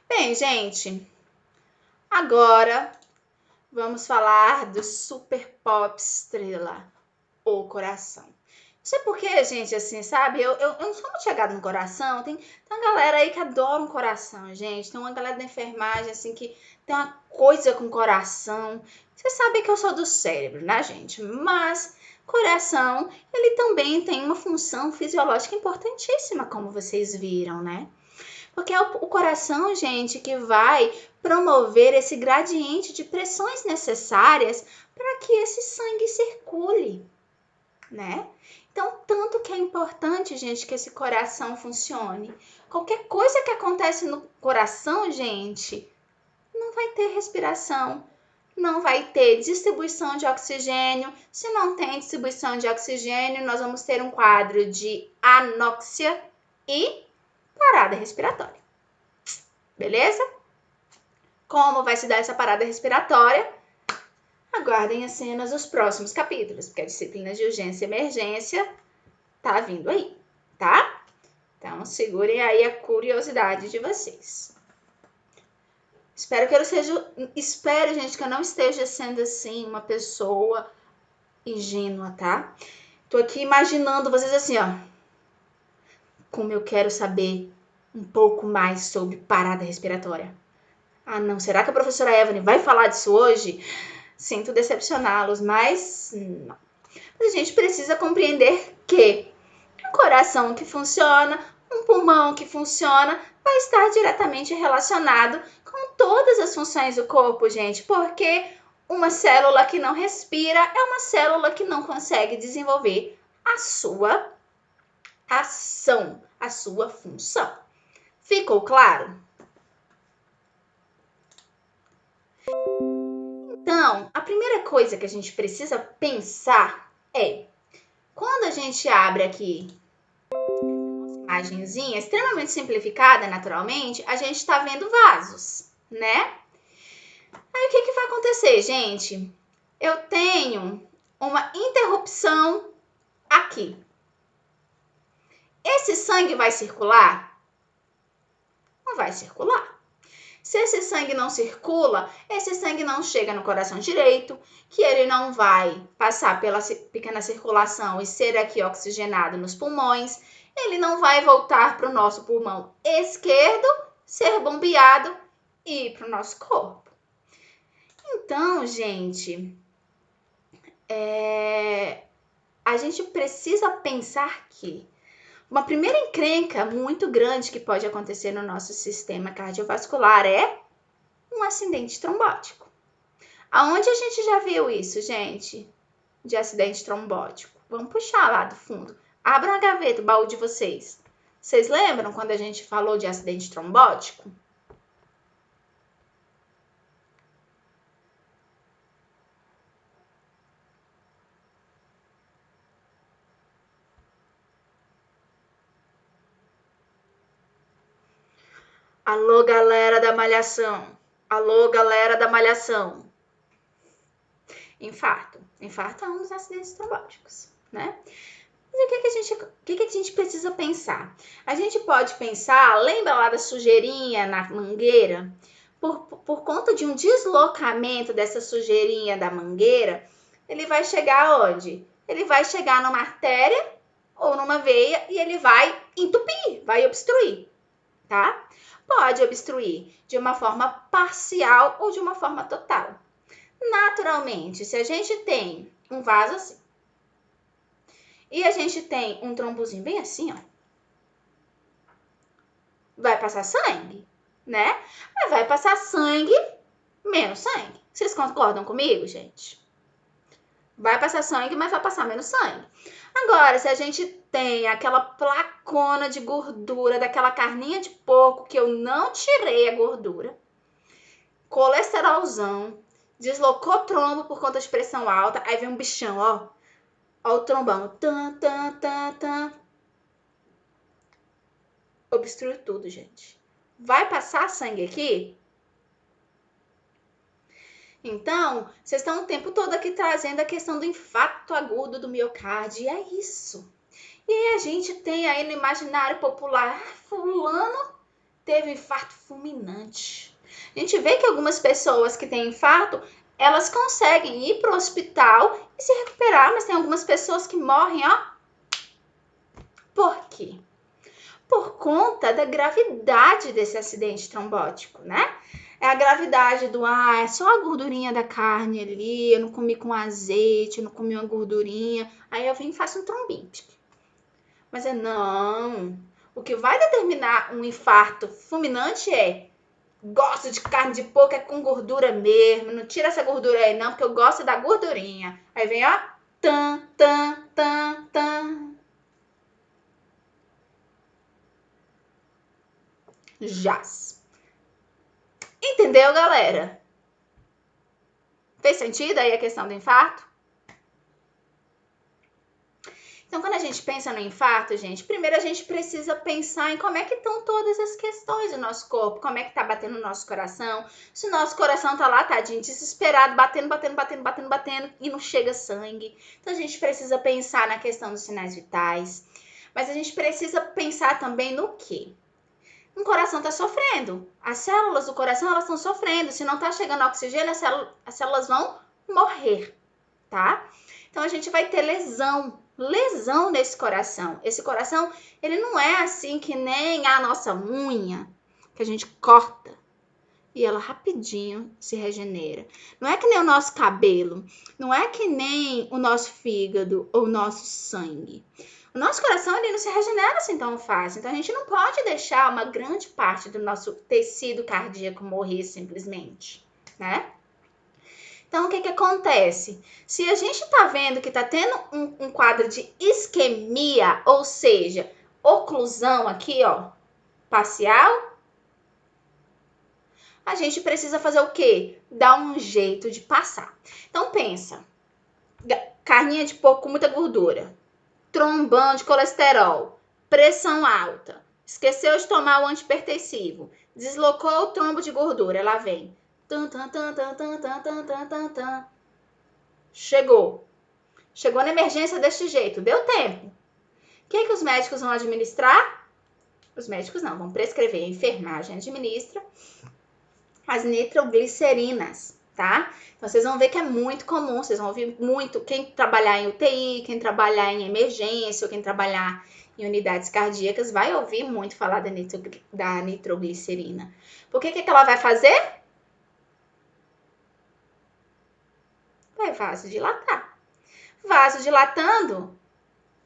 Bem, gente, agora vamos falar do super pop estrela, o coração. Não sei porquê, gente, assim, sabe? Eu não sou muito chegada no coração. Tem uma galera aí que adora um coração, gente. Tem uma galera da enfermagem, assim, que tem uma coisa com coração. Vocês sabem que eu sou do cérebro, né, gente? Mas coração, ele também tem uma função fisiológica importantíssima, como vocês viram, né? Porque é o coração, gente, que vai promover esse gradiente de pressões necessárias para que esse sangue circule, né? Então, tanto que é importante, gente, que esse coração funcione. Qualquer coisa que acontece no coração, gente, não vai ter respiração, não vai ter distribuição de oxigênio. Se não tem distribuição de oxigênio, nós vamos ter um quadro de anóxia e parada respiratória. Beleza? Como vai se dar essa parada respiratória? Aguardem as cenas dos próximos capítulos, porque a disciplina de urgência e emergência tá vindo aí, tá? Então, segurem aí a curiosidade de vocês. Espero, gente, que eu não esteja sendo, assim, uma pessoa ingênua, tá? Tô aqui imaginando vocês assim, ó. Como eu quero saber um pouco mais sobre parada respiratória. Ah, não, será que a professora Evelyn vai falar disso hoje? Sinto decepcioná-los, mas não. Mas a gente precisa compreender que um coração que funciona, um pulmão que funciona, vai estar diretamente relacionado com todas as funções do corpo, gente, porque uma célula que não respira é uma célula que não consegue desenvolver a sua ação, a sua função. Ficou claro? Então, a primeira coisa que a gente precisa pensar é, quando a gente abre aqui uma imagenzinha extremamente simplificada, naturalmente, a gente está vendo vasos, né? Aí o que vai acontecer, gente? Eu tenho uma interrupção aqui. Esse sangue vai circular? Não vai circular. Se esse sangue não circula, esse sangue não chega no coração direito, que ele não vai passar pela pequena circulação e ser aqui oxigenado nos pulmões, ele não vai voltar para o nosso pulmão esquerdo, ser bombeado e ir para o nosso corpo. Então, gente, a gente precisa pensar que uma primeira encrenca muito grande que pode acontecer no nosso sistema cardiovascular é um acidente trombótico. Aonde a gente já viu isso, gente? De acidente trombótico. Vamos puxar lá do fundo. Abram a gaveta, o baú de vocês. Vocês lembram quando a gente falou de acidente trombótico? Alô, galera da malhação. Alô, galera da malhação. Infarto. Infarto é um dos acidentes trombóticos, né? Mas o que a gente precisa pensar? A gente pode pensar, lembra lá da sujeirinha na mangueira? Por conta de um deslocamento dessa sujeirinha da mangueira, ele vai chegar onde? Ele vai chegar numa artéria ou numa veia e ele vai entupir, vai obstruir, tá? Pode obstruir de uma forma parcial ou de uma forma total. Naturalmente, se a gente tem um vaso assim e a gente tem um trombozinho bem assim, ó, vai passar sangue, né? Mas vai passar sangue, menos sangue. Vocês concordam comigo, gente? Vai passar sangue, mas vai passar menos sangue. Agora, se a gente tem aquela placona de gordura daquela carninha de porco que eu não tirei a gordura, colesterolzão, deslocou trombo por conta de pressão alta, aí vem um bichão, ó. Ó o trombão. Tan, tan, tan, tan. Obstrui tudo, gente. Vai passar sangue aqui? Então, vocês estão o tempo todo aqui trazendo a questão do infarto agudo do miocárdio. E é isso. E aí a gente tem aí no imaginário popular, fulano teve infarto fulminante. A gente vê que algumas pessoas que têm infarto, elas conseguem ir para o hospital e se recuperar, mas tem algumas pessoas que morrem, ó. Por quê? Por conta da gravidade desse acidente trombótico, né? É a gravidade do, é só a gordurinha da carne ali, eu não comi com azeite, eu não comi uma gordurinha, aí eu venho e faço um trombinho. Mas não. O que vai determinar um infarto fulminante é gosto de carne de porco, é com gordura mesmo, não tira essa gordura aí não, porque eu gosto da gordurinha. Aí vem, ó, tan, tan, tan, tan. Jaz. Entendeu, galera? Fez sentido aí a questão do infarto? Então, quando a gente pensa no infarto, gente, primeiro a gente precisa pensar em como é que estão todas as questões do nosso corpo, como é que tá batendo o nosso coração, se o nosso coração tá lá, tadinho, desesperado, batendo, batendo, batendo, batendo, batendo, e não chega sangue. Então, a gente precisa pensar na questão dos sinais vitais, mas a gente precisa pensar também no quê? O coração está sofrendo. As células do coração, elas estão sofrendo. Se não está chegando oxigênio, as células vão morrer, tá? Então, a gente vai ter lesão nesse coração. Esse coração, ele não é assim que nem a nossa unha, que a gente corta e ela rapidinho se regenera. Não é que nem o nosso cabelo, não é que nem o nosso fígado ou o nosso sangue. O nosso coração, ele não se regenera assim tão fácil. Então, a gente não pode deixar uma grande parte do nosso tecido cardíaco morrer simplesmente, né? Então, o que que acontece? Se a gente tá vendo que tá tendo um quadro de isquemia, ou seja, oclusão aqui, ó, parcial, a gente precisa fazer o quê? Dar um jeito de passar. Então, pensa, carninha de porco com muita gordura, trombão de colesterol, pressão alta, esqueceu de tomar o antipertensivo, deslocou o trombo de gordura, lá vem. Chegou na emergência deste jeito, deu tempo. O que que os médicos vão administrar? Os médicos não, vão prescrever, a enfermagem administra as nitroglicerinas, tá? Então, vocês vão ver que é muito comum, vocês vão ouvir muito, quem trabalhar em UTI, quem trabalhar em emergência, ou quem trabalhar em unidades cardíacas, vai ouvir muito falar da nitroglicerina. Por que que ela vai fazer? Vai vasodilatar. Vasodilatando,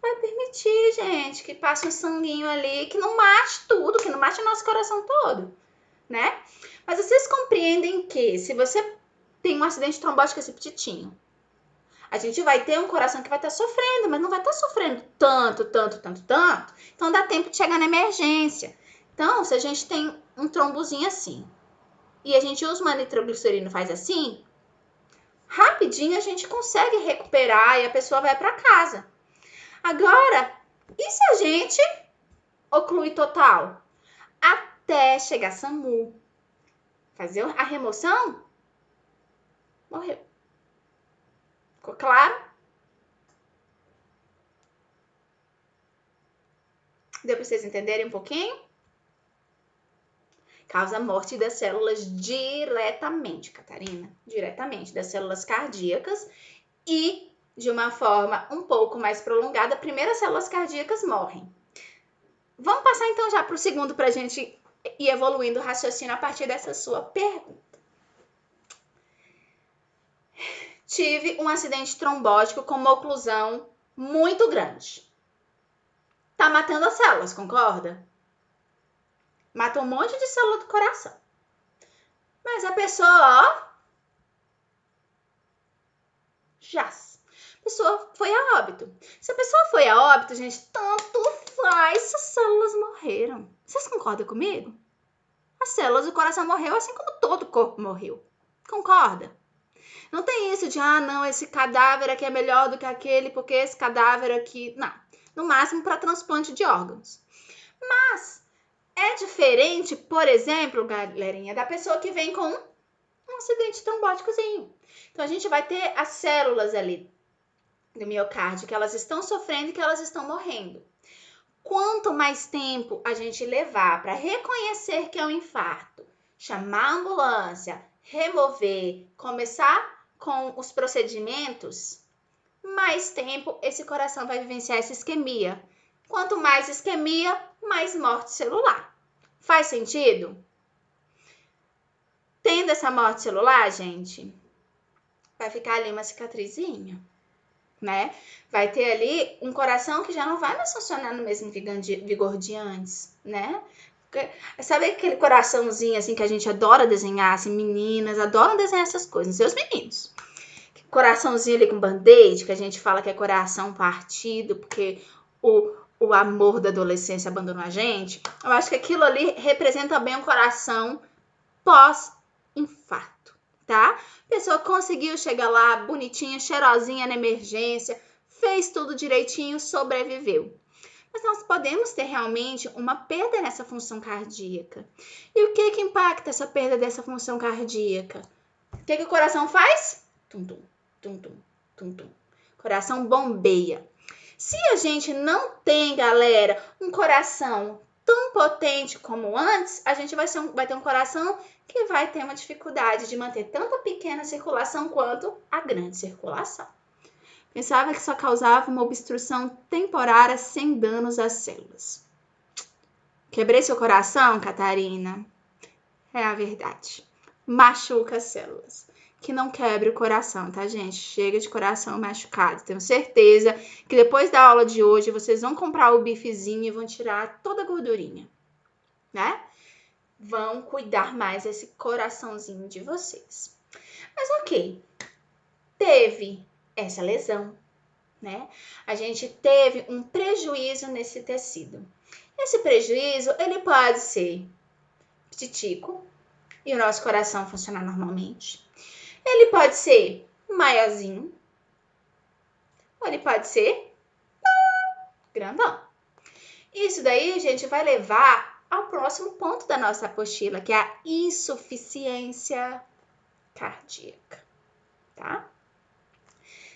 vai permitir, gente, que passe um sanguinho ali, que não mate tudo, que não mate o nosso coração todo, né? Mas vocês compreendem que se você tem um acidente trombótico esse petitinho, a gente vai ter um coração que vai estar sofrendo, mas não vai estar sofrendo tanto. Então dá tempo de chegar na emergência. Então, se a gente tem um trombozinho assim, e a gente usa uma nitroglicerina e faz assim, rapidinho a gente consegue recuperar e a pessoa vai para casa. Agora, e se a gente ocluir total? Até chegar SAMU, fazer a remoção, morreu. Ficou claro? Deu para vocês entenderem um pouquinho? Causa morte das células diretamente, Catarina. Diretamente, das células cardíacas e de uma forma um pouco mais prolongada. Primeiro as células cardíacas morrem. Vamos passar então já para o segundo para a gente ir evoluindo o raciocínio a partir dessa sua pergunta. Tive um acidente trombótico com uma oclusão muito grande. Tá matando as células, concorda? Mata um monte de célula do coração. Mas a pessoa, ó, jaz. A pessoa foi a óbito. Se a pessoa foi a óbito, gente, tanto faz se as células morreram. Vocês concordam comigo? As células do coração morreu assim como todo o corpo morreu. Concorda? Não tem isso de, não, esse cadáver aqui é melhor do que aquele, porque esse cadáver aqui... Não. No máximo para transplante de órgãos. Mas é diferente, por exemplo, galerinha, da pessoa que vem com um acidente trombóticozinho. Então, a gente vai ter as células ali do miocárdio que elas estão sofrendo e que elas estão morrendo. Quanto mais tempo a gente levar para reconhecer que é um infarto, chamar a ambulância, remover, começar com os procedimentos, mais tempo esse coração vai vivenciar essa isquemia. Quanto mais isquemia, mais morte celular. Faz sentido? Tendo essa morte celular, gente, vai ficar ali uma cicatrizinha, né? Vai ter ali um coração que já não vai mais funcionar no mesmo vigor de antes, né? Sabe aquele coraçãozinho assim que a gente adora desenhar, assim, meninas adoram desenhar essas coisas, seus meninos. Coraçãozinho ali com band-aid, que a gente fala que é coração partido, porque o amor da adolescência abandonou a gente. Eu acho que aquilo ali representa bem um coração pós-infarto, tá? A pessoa conseguiu chegar lá bonitinha, cheirosinha na emergência, fez tudo direitinho, sobreviveu. Mas nós podemos ter realmente uma perda nessa função cardíaca. E o que impacta essa perda dessa função cardíaca? O que o coração faz? Tum-tum, tum-tum, tum-tum. Coração bombeia. Se a gente não tem, galera, um coração tão potente como antes, a gente vai ter um coração que vai ter uma dificuldade de manter tanto a pequena circulação quanto a grande circulação. Pensava que só causava uma obstrução temporária sem danos às células. Quebrei seu coração, Catarina? É a verdade. Machuca as células. Que não quebre o coração, tá, gente? Chega de coração machucado. Tenho certeza que depois da aula de hoje vocês vão comprar o bifezinho e vão tirar toda a gordurinha, né? Vão cuidar mais desse coraçãozinho de vocês. Mas ok, teve essa lesão, né? A gente teve um prejuízo nesse tecido. Esse prejuízo, ele pode ser petitico e o nosso coração funcionar normalmente. Ele pode ser maiorzinho, ou ele pode ser grandão. Isso daí, gente, vai levar ao próximo ponto da nossa apostila, que é a insuficiência cardíaca, tá?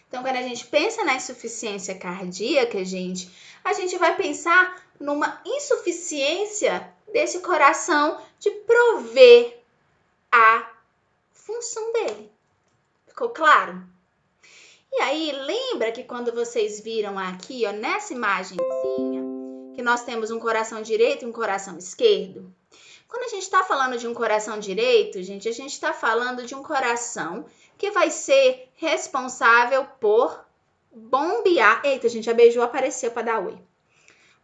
Então, quando a gente pensa na insuficiência cardíaca, gente, a gente vai pensar numa insuficiência desse coração de prover a função dele. Ficou claro? E aí, lembra que quando vocês viram aqui, ó, nessa imagenzinha, que nós temos um coração direito e um coração esquerdo? Quando a gente está falando de um coração direito, gente, a gente está falando de um coração que vai ser responsável por bombear... Eita, gente, a Beiju apareceu para dar oi.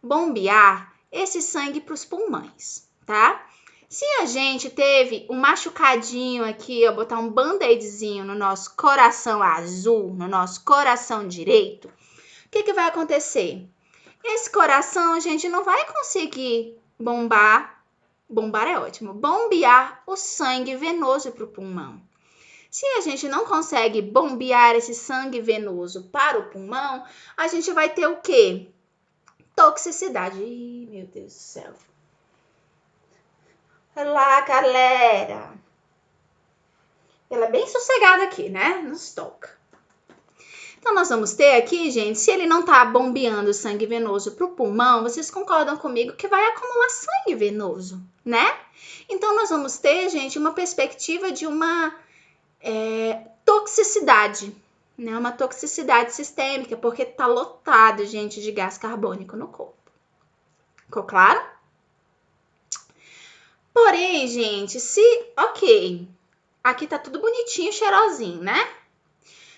Bombear esse sangue para os pulmões, tá? Se a gente teve um machucadinho aqui, ó, botar um band-aidzinho no nosso coração azul, no nosso coração direito, o que vai acontecer? Esse coração, a gente não vai conseguir bombear é ótimo, bombear o sangue venoso para o pulmão. Se a gente não consegue bombear esse sangue venoso para o pulmão, a gente vai ter o quê? Toxicidade. Ih, meu Deus do céu. Olá, galera. Ela é bem sossegada aqui, né? Nos toca. Então, nós vamos ter aqui, gente, se ele não está bombeando sangue venoso para o pulmão, vocês concordam comigo que vai acumular sangue venoso, né? Então, nós vamos ter, gente, uma perspectiva de uma toxicidade, né? Uma toxicidade sistêmica, porque está lotado, gente, de gás carbônico no corpo. Ficou claro? Porém, gente, ok, aqui tá tudo bonitinho, cheirosinho, né?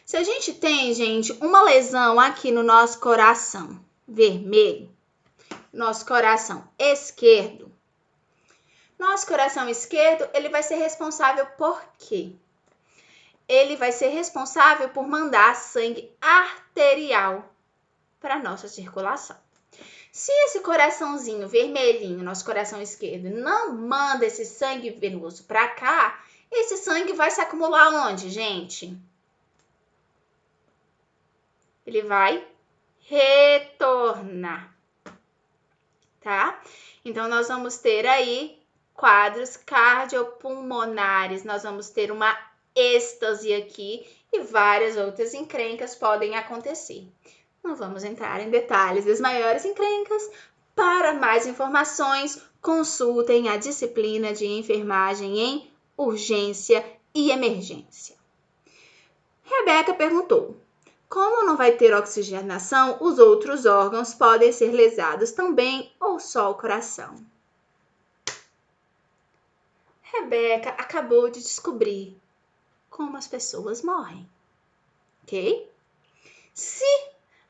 Se a gente tem, gente, uma lesão aqui no nosso coração vermelho, nosso coração esquerdo, ele vai ser responsável por quê? Ele vai ser responsável por mandar sangue arterial para nossa circulação. Se esse coraçãozinho vermelhinho, nosso coração esquerdo, não manda esse sangue venoso para cá, esse sangue vai se acumular onde, gente? Ele vai retornar, tá? Então, nós vamos ter aí quadros cardiopulmonares, nós vamos ter uma êxtase aqui e várias outras encrencas podem acontecer. Não vamos entrar em detalhes das maiores encrencas. Para mais informações, consultem a disciplina de enfermagem em urgência e emergência. Rebeca perguntou: como não vai ter oxigenação, os outros órgãos podem ser lesados também ou só o coração? Rebeca acabou de descobrir como as pessoas morrem, ok? Se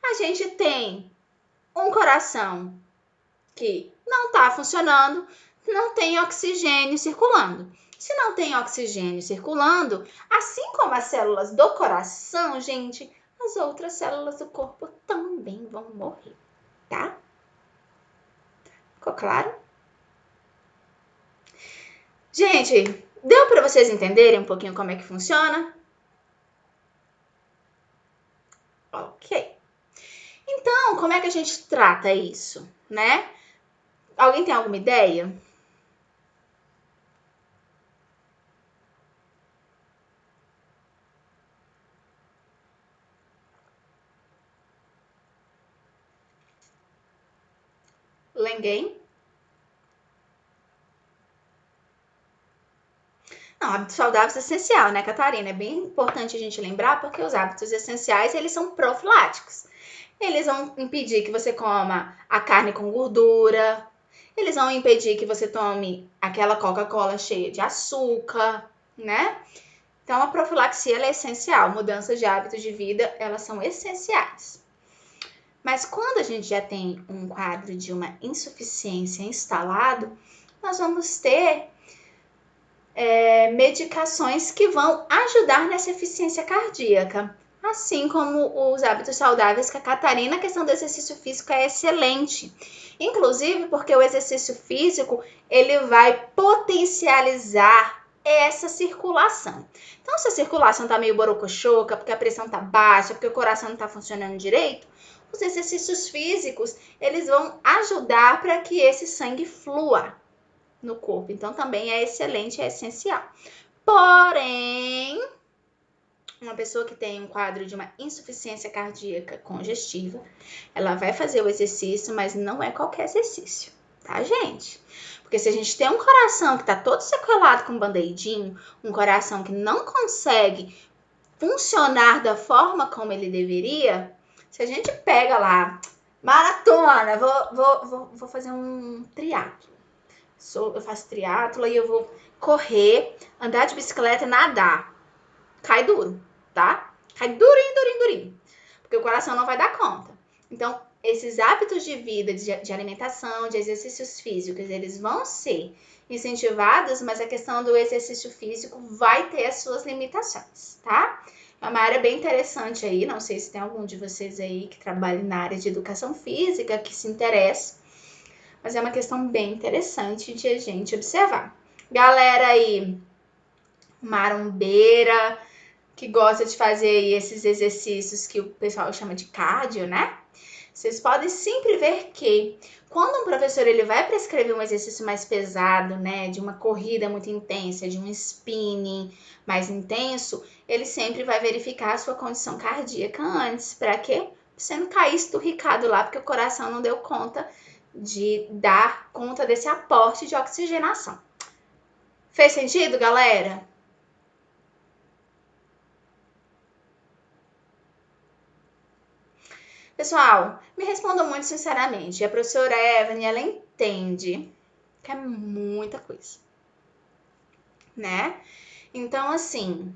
a gente tem um coração que não está funcionando, não tem oxigênio circulando. Se não tem oxigênio circulando, assim como as células do coração, gente, as outras células do corpo também vão morrer, tá? Ficou claro? Gente, deu para vocês entenderem um pouquinho como é que funciona? Ok. Então, como é que a gente trata isso, né? Alguém tem alguma ideia? Ninguém? Não, hábitos saudáveis é essencial, né, Catarina? É bem importante a gente lembrar, porque os hábitos essenciais, eles são profiláticos. Eles vão impedir que você coma a carne com gordura, eles vão impedir que você tome aquela Coca-Cola cheia de açúcar, né? Então, a profilaxia ela é essencial. Mudanças de hábitos de vida, elas são essenciais. Mas quando a gente já tem um quadro de uma insuficiência instalado, nós vamos ter medicações que vão ajudar nessa eficiência cardíaca. Assim como os hábitos saudáveis que a Catarina, a questão do exercício físico é excelente. Inclusive porque o exercício físico, ele vai potencializar essa circulação. Então, se a circulação tá meio borocochoca, porque a pressão tá baixa, porque o coração não tá funcionando direito, os exercícios físicos, eles vão ajudar para que esse sangue flua no corpo. Então, também é excelente, é essencial. Porém, uma pessoa que tem um quadro de uma insuficiência cardíaca congestiva, ela vai fazer o exercício, mas não é qualquer exercício, tá, gente? Porque se a gente tem um coração que tá todo sequelado com band-aidinho, um coração que não consegue funcionar da forma como ele deveria, se a gente pega lá, maratona, vou fazer um triatlo. Eu faço triatlo e eu vou correr, andar de bicicleta, nadar. Cai duro, tá? Cai durinho. Porque o coração não vai dar conta. Então, esses hábitos de vida, de alimentação, de exercícios físicos, eles vão ser incentivados, mas a questão do exercício físico vai ter as suas limitações, tá? É uma área bem interessante aí, não sei se tem algum de vocês aí que trabalhe na área de educação física, que se interessa, mas é uma questão bem interessante de a gente observar. Galera aí, marombeira, que gosta de fazer aí esses exercícios que o pessoal chama de cardio, né? Vocês podem sempre ver que quando um professor ele vai prescrever um exercício mais pesado, né, de uma corrida muito intensa, de um spinning mais intenso, ele sempre vai verificar a sua condição cardíaca antes. Para quê? Pra você não cair esturricado lá, porque o coração não deu conta de dar conta desse aporte de oxigenação. Fez sentido, galera? Pessoal, me respondam muito sinceramente. A professora Evelyn, ela entende que é muita coisa, né? Então, assim,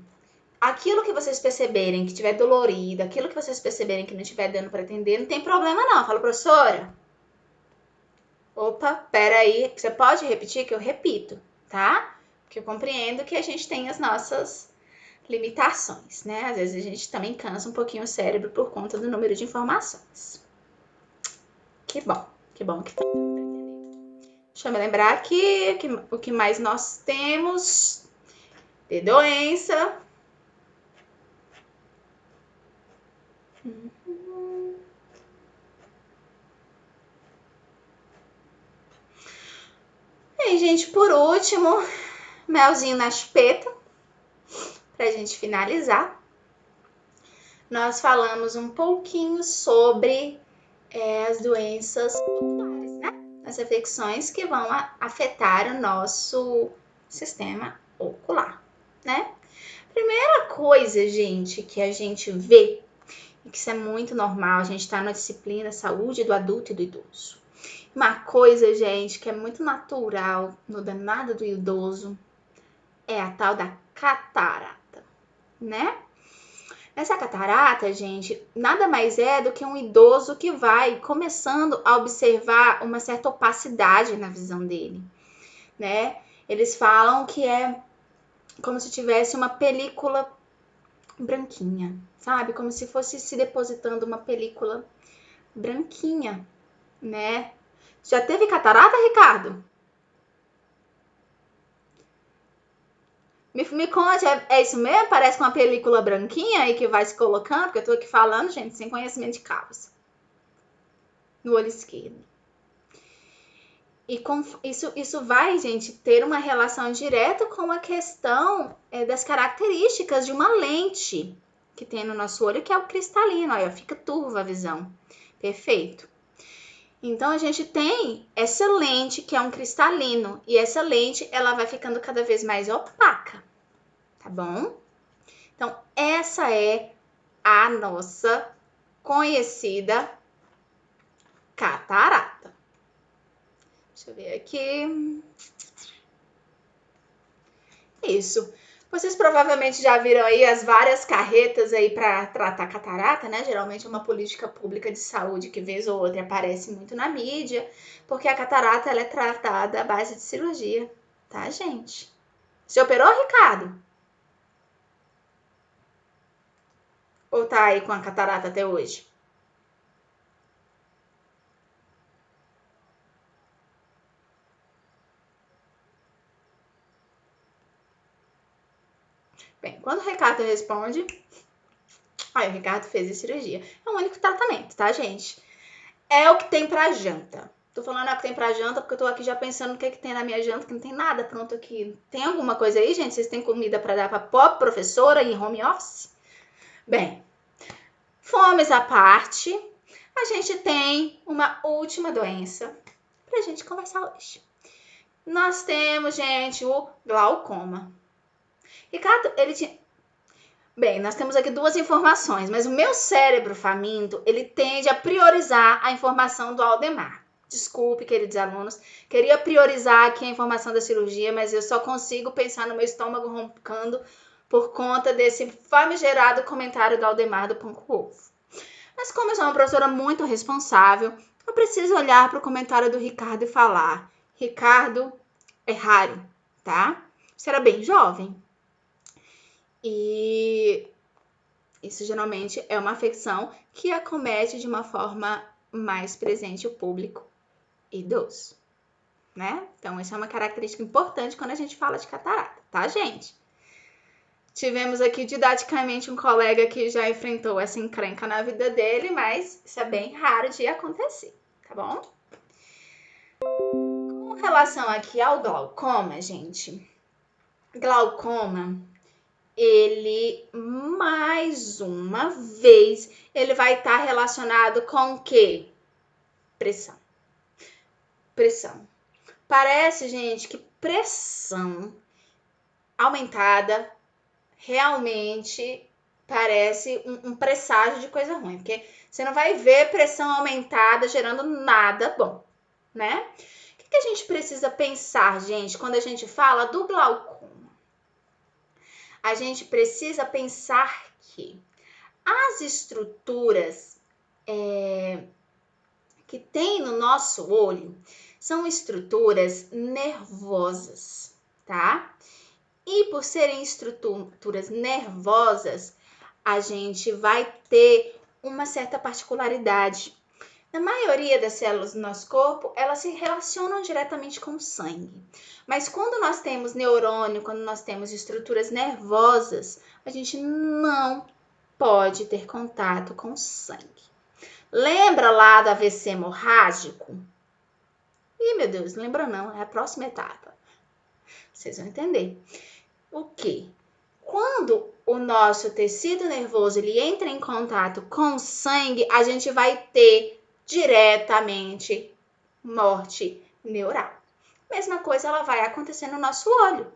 aquilo que vocês perceberem que tiver dolorido, aquilo que vocês perceberem que não estiver dando para atender, não tem problema não. Fala, professora. Opa, peraí, você pode repetir que eu repito, tá? Porque eu compreendo que a gente tem as nossas limitações, né? Às vezes a gente também cansa um pouquinho o cérebro por conta do número de informações. Que bom que tá. Deixa eu me lembrar aqui o que mais nós temos de doença. E, gente, por último, melzinho na chupeta, pra gente finalizar. Nós falamos um pouquinho sobre as doenças oculares, né? As infecções que vão afetar o nosso sistema ocular, né? Primeira coisa, gente, que a gente vê, e que isso é muito normal, a gente tá na disciplina saúde do adulto e do idoso. Uma coisa, gente, que é muito natural no danado do idoso é a tal da catarata, né? Essa catarata, gente, nada mais é do que um idoso que vai começando a observar uma certa opacidade na visão dele, né? Eles falam que é como se tivesse uma película branquinha, sabe? Como se fosse se depositando uma película branquinha, né? Já teve catarata, Ricardo? Me conte, é isso mesmo? Parece uma película branquinha aí que vai se colocando, porque eu tô aqui falando, gente, sem conhecimento de causa. No olho esquerdo. E isso vai, gente, ter uma relação direta com a questão das características de uma lente que tem no nosso olho, que é o cristalino. Aí, ó, fica turva a visão. Perfeito. Então, a gente tem essa lente que é um cristalino. E essa lente, ela vai ficando cada vez mais opaca. Tá bom? Então, essa é a nossa conhecida catarata. Deixa eu ver aqui. Isso. Vocês provavelmente já viram aí as várias carretas aí para tratar catarata, né? Geralmente é uma política pública de saúde que vez ou outra aparece muito na mídia, porque a catarata ela é tratada à base de cirurgia, tá, gente? Você operou, Ricardo? Ou tá aí com a catarata até hoje? Bem, quando o Ricardo responde, aí o Ricardo fez a cirurgia. É o único tratamento, tá, gente? É o que tem pra janta. Tô falando é o que tem pra janta porque eu tô aqui já pensando no que tem na minha janta, que não tem nada pronto aqui. Tem alguma coisa aí, gente? Vocês têm comida pra dar pra pobre professora em home office? Bem, fomes à parte, a gente tem uma última doença pra gente conversar hoje. Nós temos, gente, o glaucoma. Ricardo, ele tinha... Bem, nós temos aqui duas informações, mas o meu cérebro faminto, ele tende a priorizar a informação do Aldemar. Desculpe, queridos alunos, queria priorizar aqui a informação da cirurgia, mas eu só consigo pensar no meu estômago roncando por conta desse famigerado comentário do Aldemar do Pão com Ovo. Mas como eu sou uma professora muito responsável, eu preciso olhar para o comentário do Ricardo e falar: Ricardo, é raro, tá? Você era bem jovem. E isso geralmente é uma afecção que acomete de uma forma mais presente o público idoso, né? Então, essa é uma característica importante quando a gente fala de catarata, tá, gente? Tivemos aqui didaticamente um colega que já enfrentou essa encrenca na vida dele, mas isso é bem raro de acontecer, tá bom? Com relação aqui ao glaucoma, gente, glaucoma, ele, mais uma vez, ele vai estar relacionado com o quê? Pressão. Pressão. Parece, gente, que pressão aumentada realmente parece um presságio de coisa ruim, porque você não vai ver pressão aumentada gerando nada bom, né? O que a gente precisa pensar, gente, quando a gente fala do glaucoma? A gente precisa pensar que as estruturas que tem no nosso olho são estruturas nervosas, tá? E por serem estruturas nervosas, a gente vai ter uma certa particularidade. Na maioria das células do nosso corpo, elas se relacionam diretamente com o sangue. Mas quando nós temos neurônio, quando nós temos estruturas nervosas, a gente não pode ter contato com o sangue. Lembra lá do AVC hemorrágico? Ih, meu Deus, não lembra não, é a próxima etapa. Vocês vão entender. O quê? Quando o nosso tecido nervoso ele entra em contato com o sangue, a gente vai ter diretamente morte neural. Mesma coisa ela vai acontecer no nosso olho.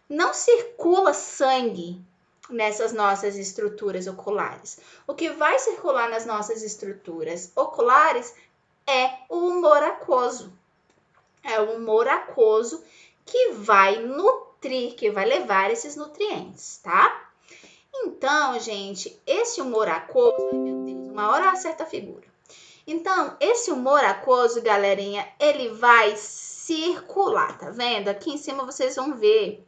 Não circula sangue nessas nossas estruturas oculares. O que vai circular nas nossas estruturas oculares é o humor aquoso. É o humor aquoso que vai nutrir, que vai levar esses nutrientes, tá? Então, gente, esse humor aquoso, ai meu Deus, uma hora acerta a figura. Então, esse humor aquoso, galerinha, ele vai circular, tá vendo? Aqui em cima vocês vão ver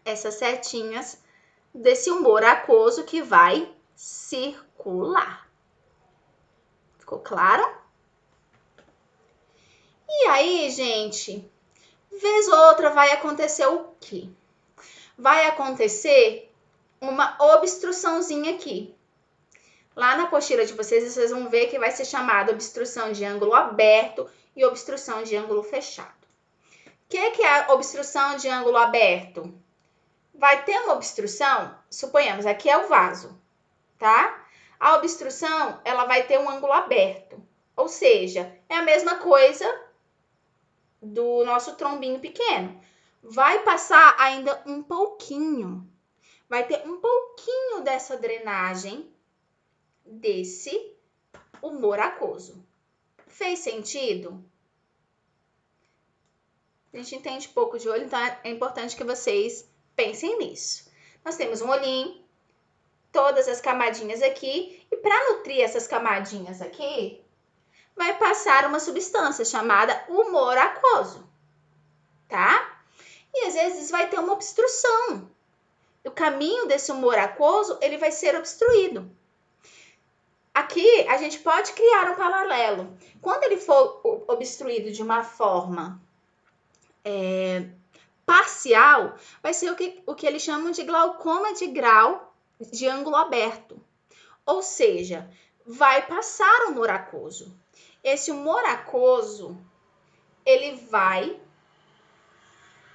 essas setinhas desse humor aquoso que vai circular. Ficou claro? E aí, gente, vez ou outra vai acontecer o quê? Vai acontecer uma obstruçãozinha aqui. Lá na apostila de vocês vão ver que vai ser chamada obstrução de ângulo aberto e obstrução de ângulo fechado. O que é a obstrução de ângulo aberto? Vai ter uma obstrução, suponhamos, aqui é o vaso, tá? A obstrução, ela vai ter um ângulo aberto, ou seja, é a mesma coisa do nosso trombinho pequeno. Vai passar ainda um pouquinho, vai ter um pouquinho dessa drenagem desse humor aquoso. Fez sentido? A gente entende pouco de olho, então é importante que vocês pensem nisso. Nós temos um olhinho, todas as camadinhas aqui, e para nutrir essas camadinhas aqui, vai passar uma substância chamada humor aquoso, tá? E às vezes vai ter uma obstrução. O caminho desse humor aquoso, ele vai ser obstruído. Aqui, a gente pode criar um paralelo. Quando ele for obstruído de uma forma parcial, vai ser o que eles chamam de glaucoma de grau de ângulo aberto. Ou seja, vai passar o humor aquoso. Esse humor aquoso, ele vai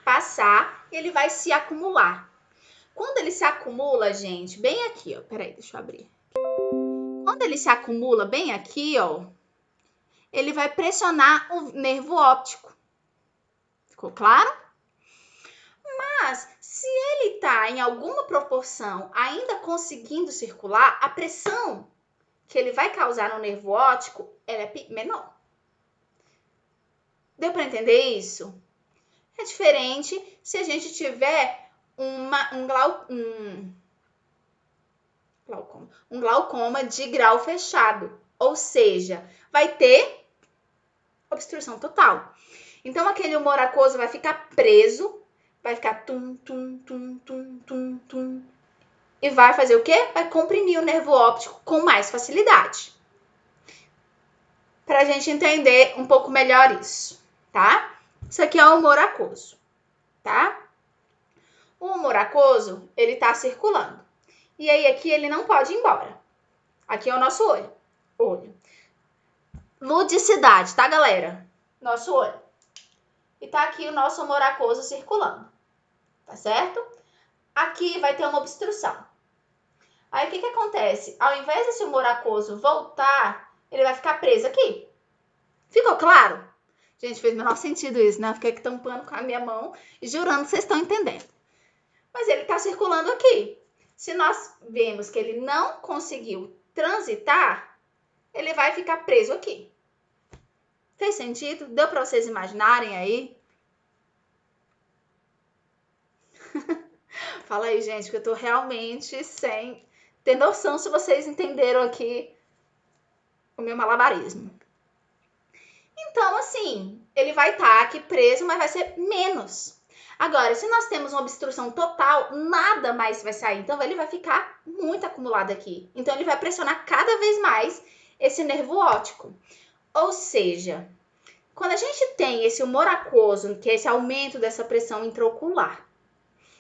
passar e ele vai se acumular. Quando ele se acumula, gente, bem aqui, ó. Peraí, deixa eu abrir. Quando ele se acumula bem aqui, ó, ele vai pressionar o nervo óptico. Ficou claro? Mas, se ele tá em alguma proporção ainda conseguindo circular, a pressão que ele vai causar no nervo óptico, ela é menor. Deu para entender isso? É diferente se a gente tiver um glaucoma de grau fechado, ou seja, vai ter obstrução total. Então, aquele humor aquoso vai ficar preso, vai ficar tum, tum, tum, tum, tum, tum, e vai fazer o quê? Vai comprimir o nervo óptico com mais facilidade. Para a gente entender um pouco melhor isso, tá? Isso aqui é o humor aquoso, tá? O humor aquoso, ele tá circulando. E aí aqui ele não pode ir embora. Aqui é o nosso olho. Ludicidade, tá, galera? Nosso olho. E tá aqui o nosso humor aquoso circulando. Tá certo? Aqui vai ter uma obstrução. Aí o que acontece? Ao invés desse humor aquoso voltar, ele vai ficar preso aqui. Ficou claro? Gente, fez o menor sentido isso, né? Eu fiquei aqui tampando com a minha mão e jurando que vocês estão entendendo. Mas ele está circulando aqui. Se nós vemos que ele não conseguiu transitar, ele vai ficar preso aqui. Fez sentido? Deu para vocês imaginarem aí? Fala aí, gente, que eu tô realmente sem ter noção se vocês entenderam aqui o meu malabarismo. Então, assim, ele vai estar aqui preso, mas vai ser menos. Agora, se nós temos uma obstrução total, nada mais vai sair. Então, ele vai ficar muito acumulado aqui. Então, ele vai pressionar cada vez mais esse nervo óptico. Ou seja, quando a gente tem esse humor aquoso, que é esse aumento dessa pressão intraocular,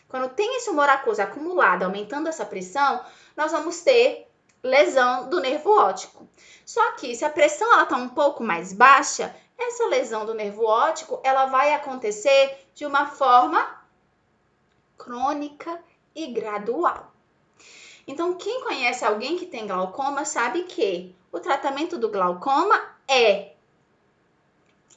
quando tem esse humor aquoso acumulado, aumentando essa pressão, nós vamos ter lesão do nervo óptico. Só que se a pressão está um pouco mais baixa, essa lesão do nervo óptico ela vai acontecer de uma forma crônica e gradual. Então, quem conhece alguém que tem glaucoma sabe que o tratamento do glaucoma é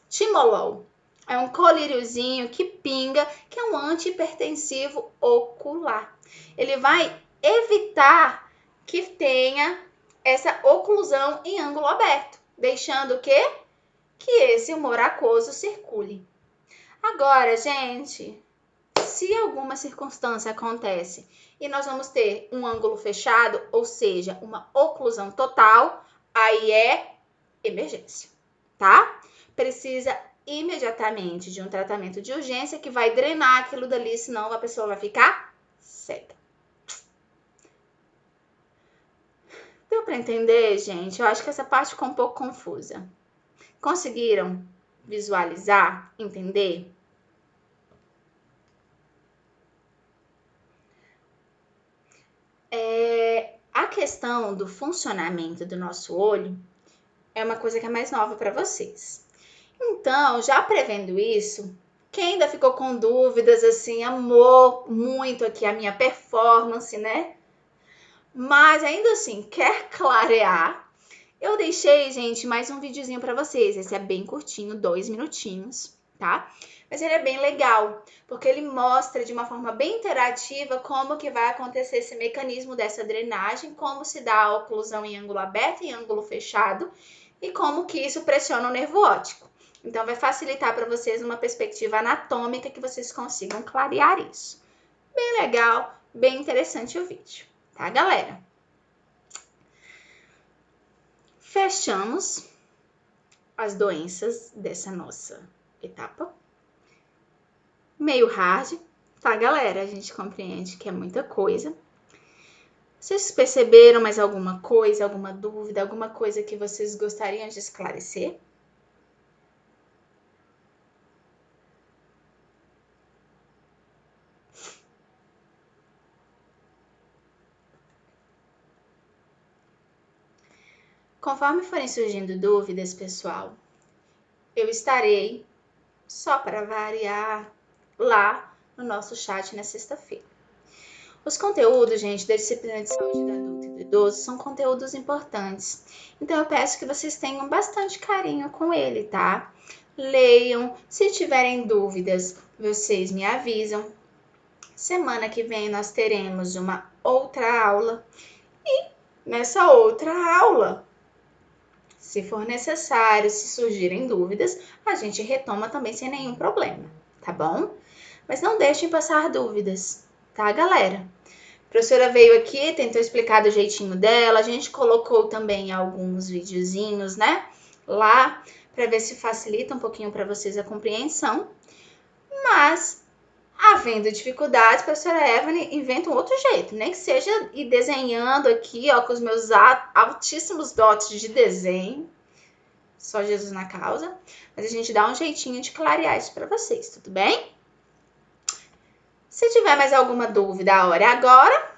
timolol. É um colíriozinho que pinga, que é um antihipertensivo ocular. Ele vai evitar que tenha essa oclusão em ângulo aberto, deixando o quê? Que esse humor aquoso circule. Agora, gente, se alguma circunstância acontece e nós vamos ter um ângulo fechado, ou seja, uma oclusão total, aí é emergência, tá? Precisa imediatamente de um tratamento de urgência que vai drenar aquilo dali, senão a pessoa vai ficar cega. Deu para entender, gente? Eu acho que essa parte ficou um pouco confusa. Conseguiram visualizar, entender? A questão do funcionamento do nosso olho é uma coisa que é mais nova para vocês. Então, já prevendo isso, quem ainda ficou com dúvidas, assim, amou muito aqui a minha performance, né? Mas ainda assim, quer clarear? Eu deixei, gente, mais um videozinho para vocês. Esse é bem curtinho, 2 minutinhos, tá? Mas ele é bem legal, porque ele mostra de uma forma bem interativa como que vai acontecer esse mecanismo dessa drenagem, como se dá a oclusão em ângulo aberto e em ângulo fechado, e como que isso pressiona o nervo óptico. Então, vai facilitar para vocês uma perspectiva anatômica que vocês consigam clarear isso. Bem legal, bem interessante o vídeo, tá, galera? Fechamos as doenças dessa nossa etapa. Meio hard, tá, galera? A gente compreende que é muita coisa. Vocês perceberam mais alguma coisa, alguma dúvida, alguma coisa que vocês gostariam de esclarecer? Conforme forem surgindo dúvidas, pessoal, eu estarei, só para variar, lá no nosso chat na sexta-feira. Os conteúdos, gente, da disciplina de saúde do adulto e do idoso são conteúdos importantes. Então, eu peço que vocês tenham bastante carinho com ele, tá? Leiam. Se tiverem dúvidas, vocês me avisam. Semana que vem nós teremos uma outra aula. E nessa outra aula, se for necessário, se surgirem dúvidas, a gente retoma também sem nenhum problema, tá bom? Mas não deixem passar dúvidas, tá, galera? A professora veio aqui, tentou explicar do jeitinho dela, a gente colocou também alguns videozinhos, né, lá, para ver se facilita um pouquinho para vocês a compreensão. Mas, havendo dificuldades, a professora Evelyn inventa um outro jeito, nem que seja ir desenhando aqui, ó, com os meus altíssimos dotes de desenho, só Jesus na causa, mas a gente dá um jeitinho de clarear isso para vocês, tudo bem? Se tiver mais alguma dúvida, a hora é agora.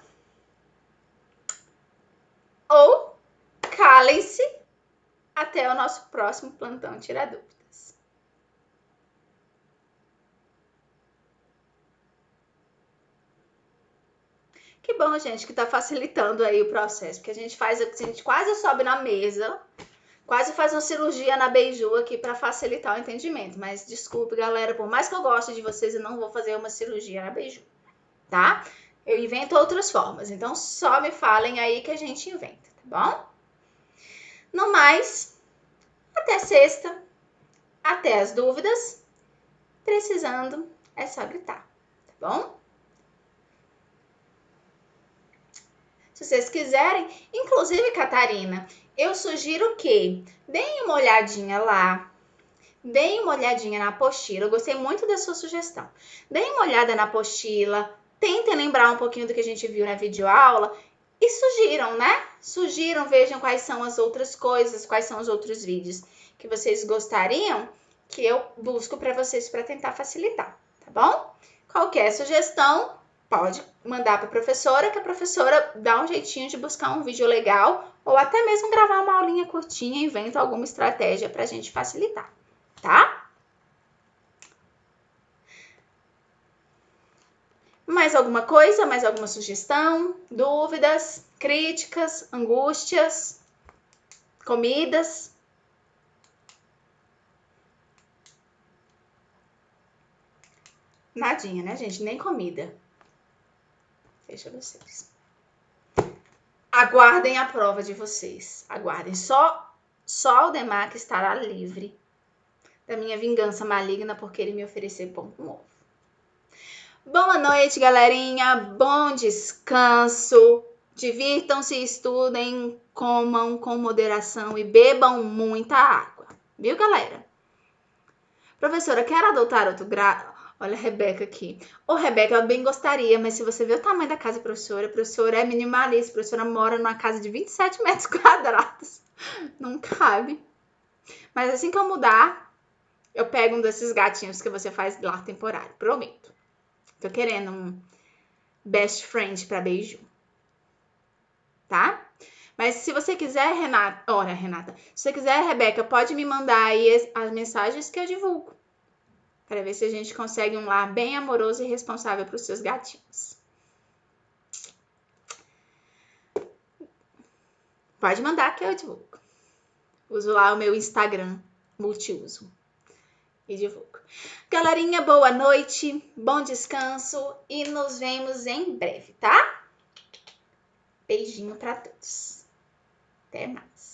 Ou calem-se até o nosso próximo plantão Tira Dúvidas. Que bom, gente, que tá facilitando aí o processo, porque a gente quase sobe na mesa, quase faz uma cirurgia na beiju aqui para facilitar o entendimento. Mas desculpe, galera, por mais que eu goste de vocês, eu não vou fazer uma cirurgia na beiju, tá? Eu invento outras formas, então só me falem aí que a gente inventa, tá bom? No mais, até sexta, até as dúvidas, precisando é só gritar, tá bom? Se vocês quiserem, inclusive, Catarina, eu sugiro que deem uma olhadinha lá, deem uma olhadinha na apostila. Eu gostei muito da sua sugestão. Deem uma olhada na apostila, tentem lembrar um pouquinho do que a gente viu na videoaula e sugiram, né? Sugiram, vejam quais são as outras coisas, quais são os outros vídeos que vocês gostariam que eu busco para vocês para tentar facilitar, tá bom? Qualquer sugestão, pode mandar para a professora, que a professora dá um jeitinho de buscar um vídeo legal ou até mesmo gravar uma aulinha curtinha e inventa alguma estratégia para a gente facilitar, tá? Mais alguma coisa? Mais alguma sugestão? Dúvidas? Críticas? Angústias? Comidas? Nadinha, né, gente? Nem comida. Deixa vocês. Aguardem a prova de vocês. Aguardem. Só Aldemar que estará livre da minha vingança maligna porque ele me ofereceu pão com ovo. Boa noite, galerinha. Bom descanso. Divirtam-se, estudem, comam com moderação e bebam muita água. Viu, galera? Professora, quero adotar outro grau? Olha a Rebeca aqui. Ô, Rebeca, eu bem gostaria, mas se você vê o tamanho da casa da professora, a professora é minimalista, a professora mora numa casa de 27 metros quadrados. Não cabe. Mas assim que eu mudar, eu pego um desses gatinhos que você faz lá temporário, prometo. Tô querendo um best friend pra beijo. Tá? Mas se você quiser, Renata, se você quiser, Rebeca, pode me mandar aí as mensagens que eu divulgo. Para ver se a gente consegue um lar bem amoroso e responsável para os seus gatinhos. Pode mandar que eu divulgo. Uso lá o meu Instagram, multiuso. E divulgo. Galerinha, boa noite, bom descanso e nos vemos em breve, tá? Beijinho para todos. Até mais.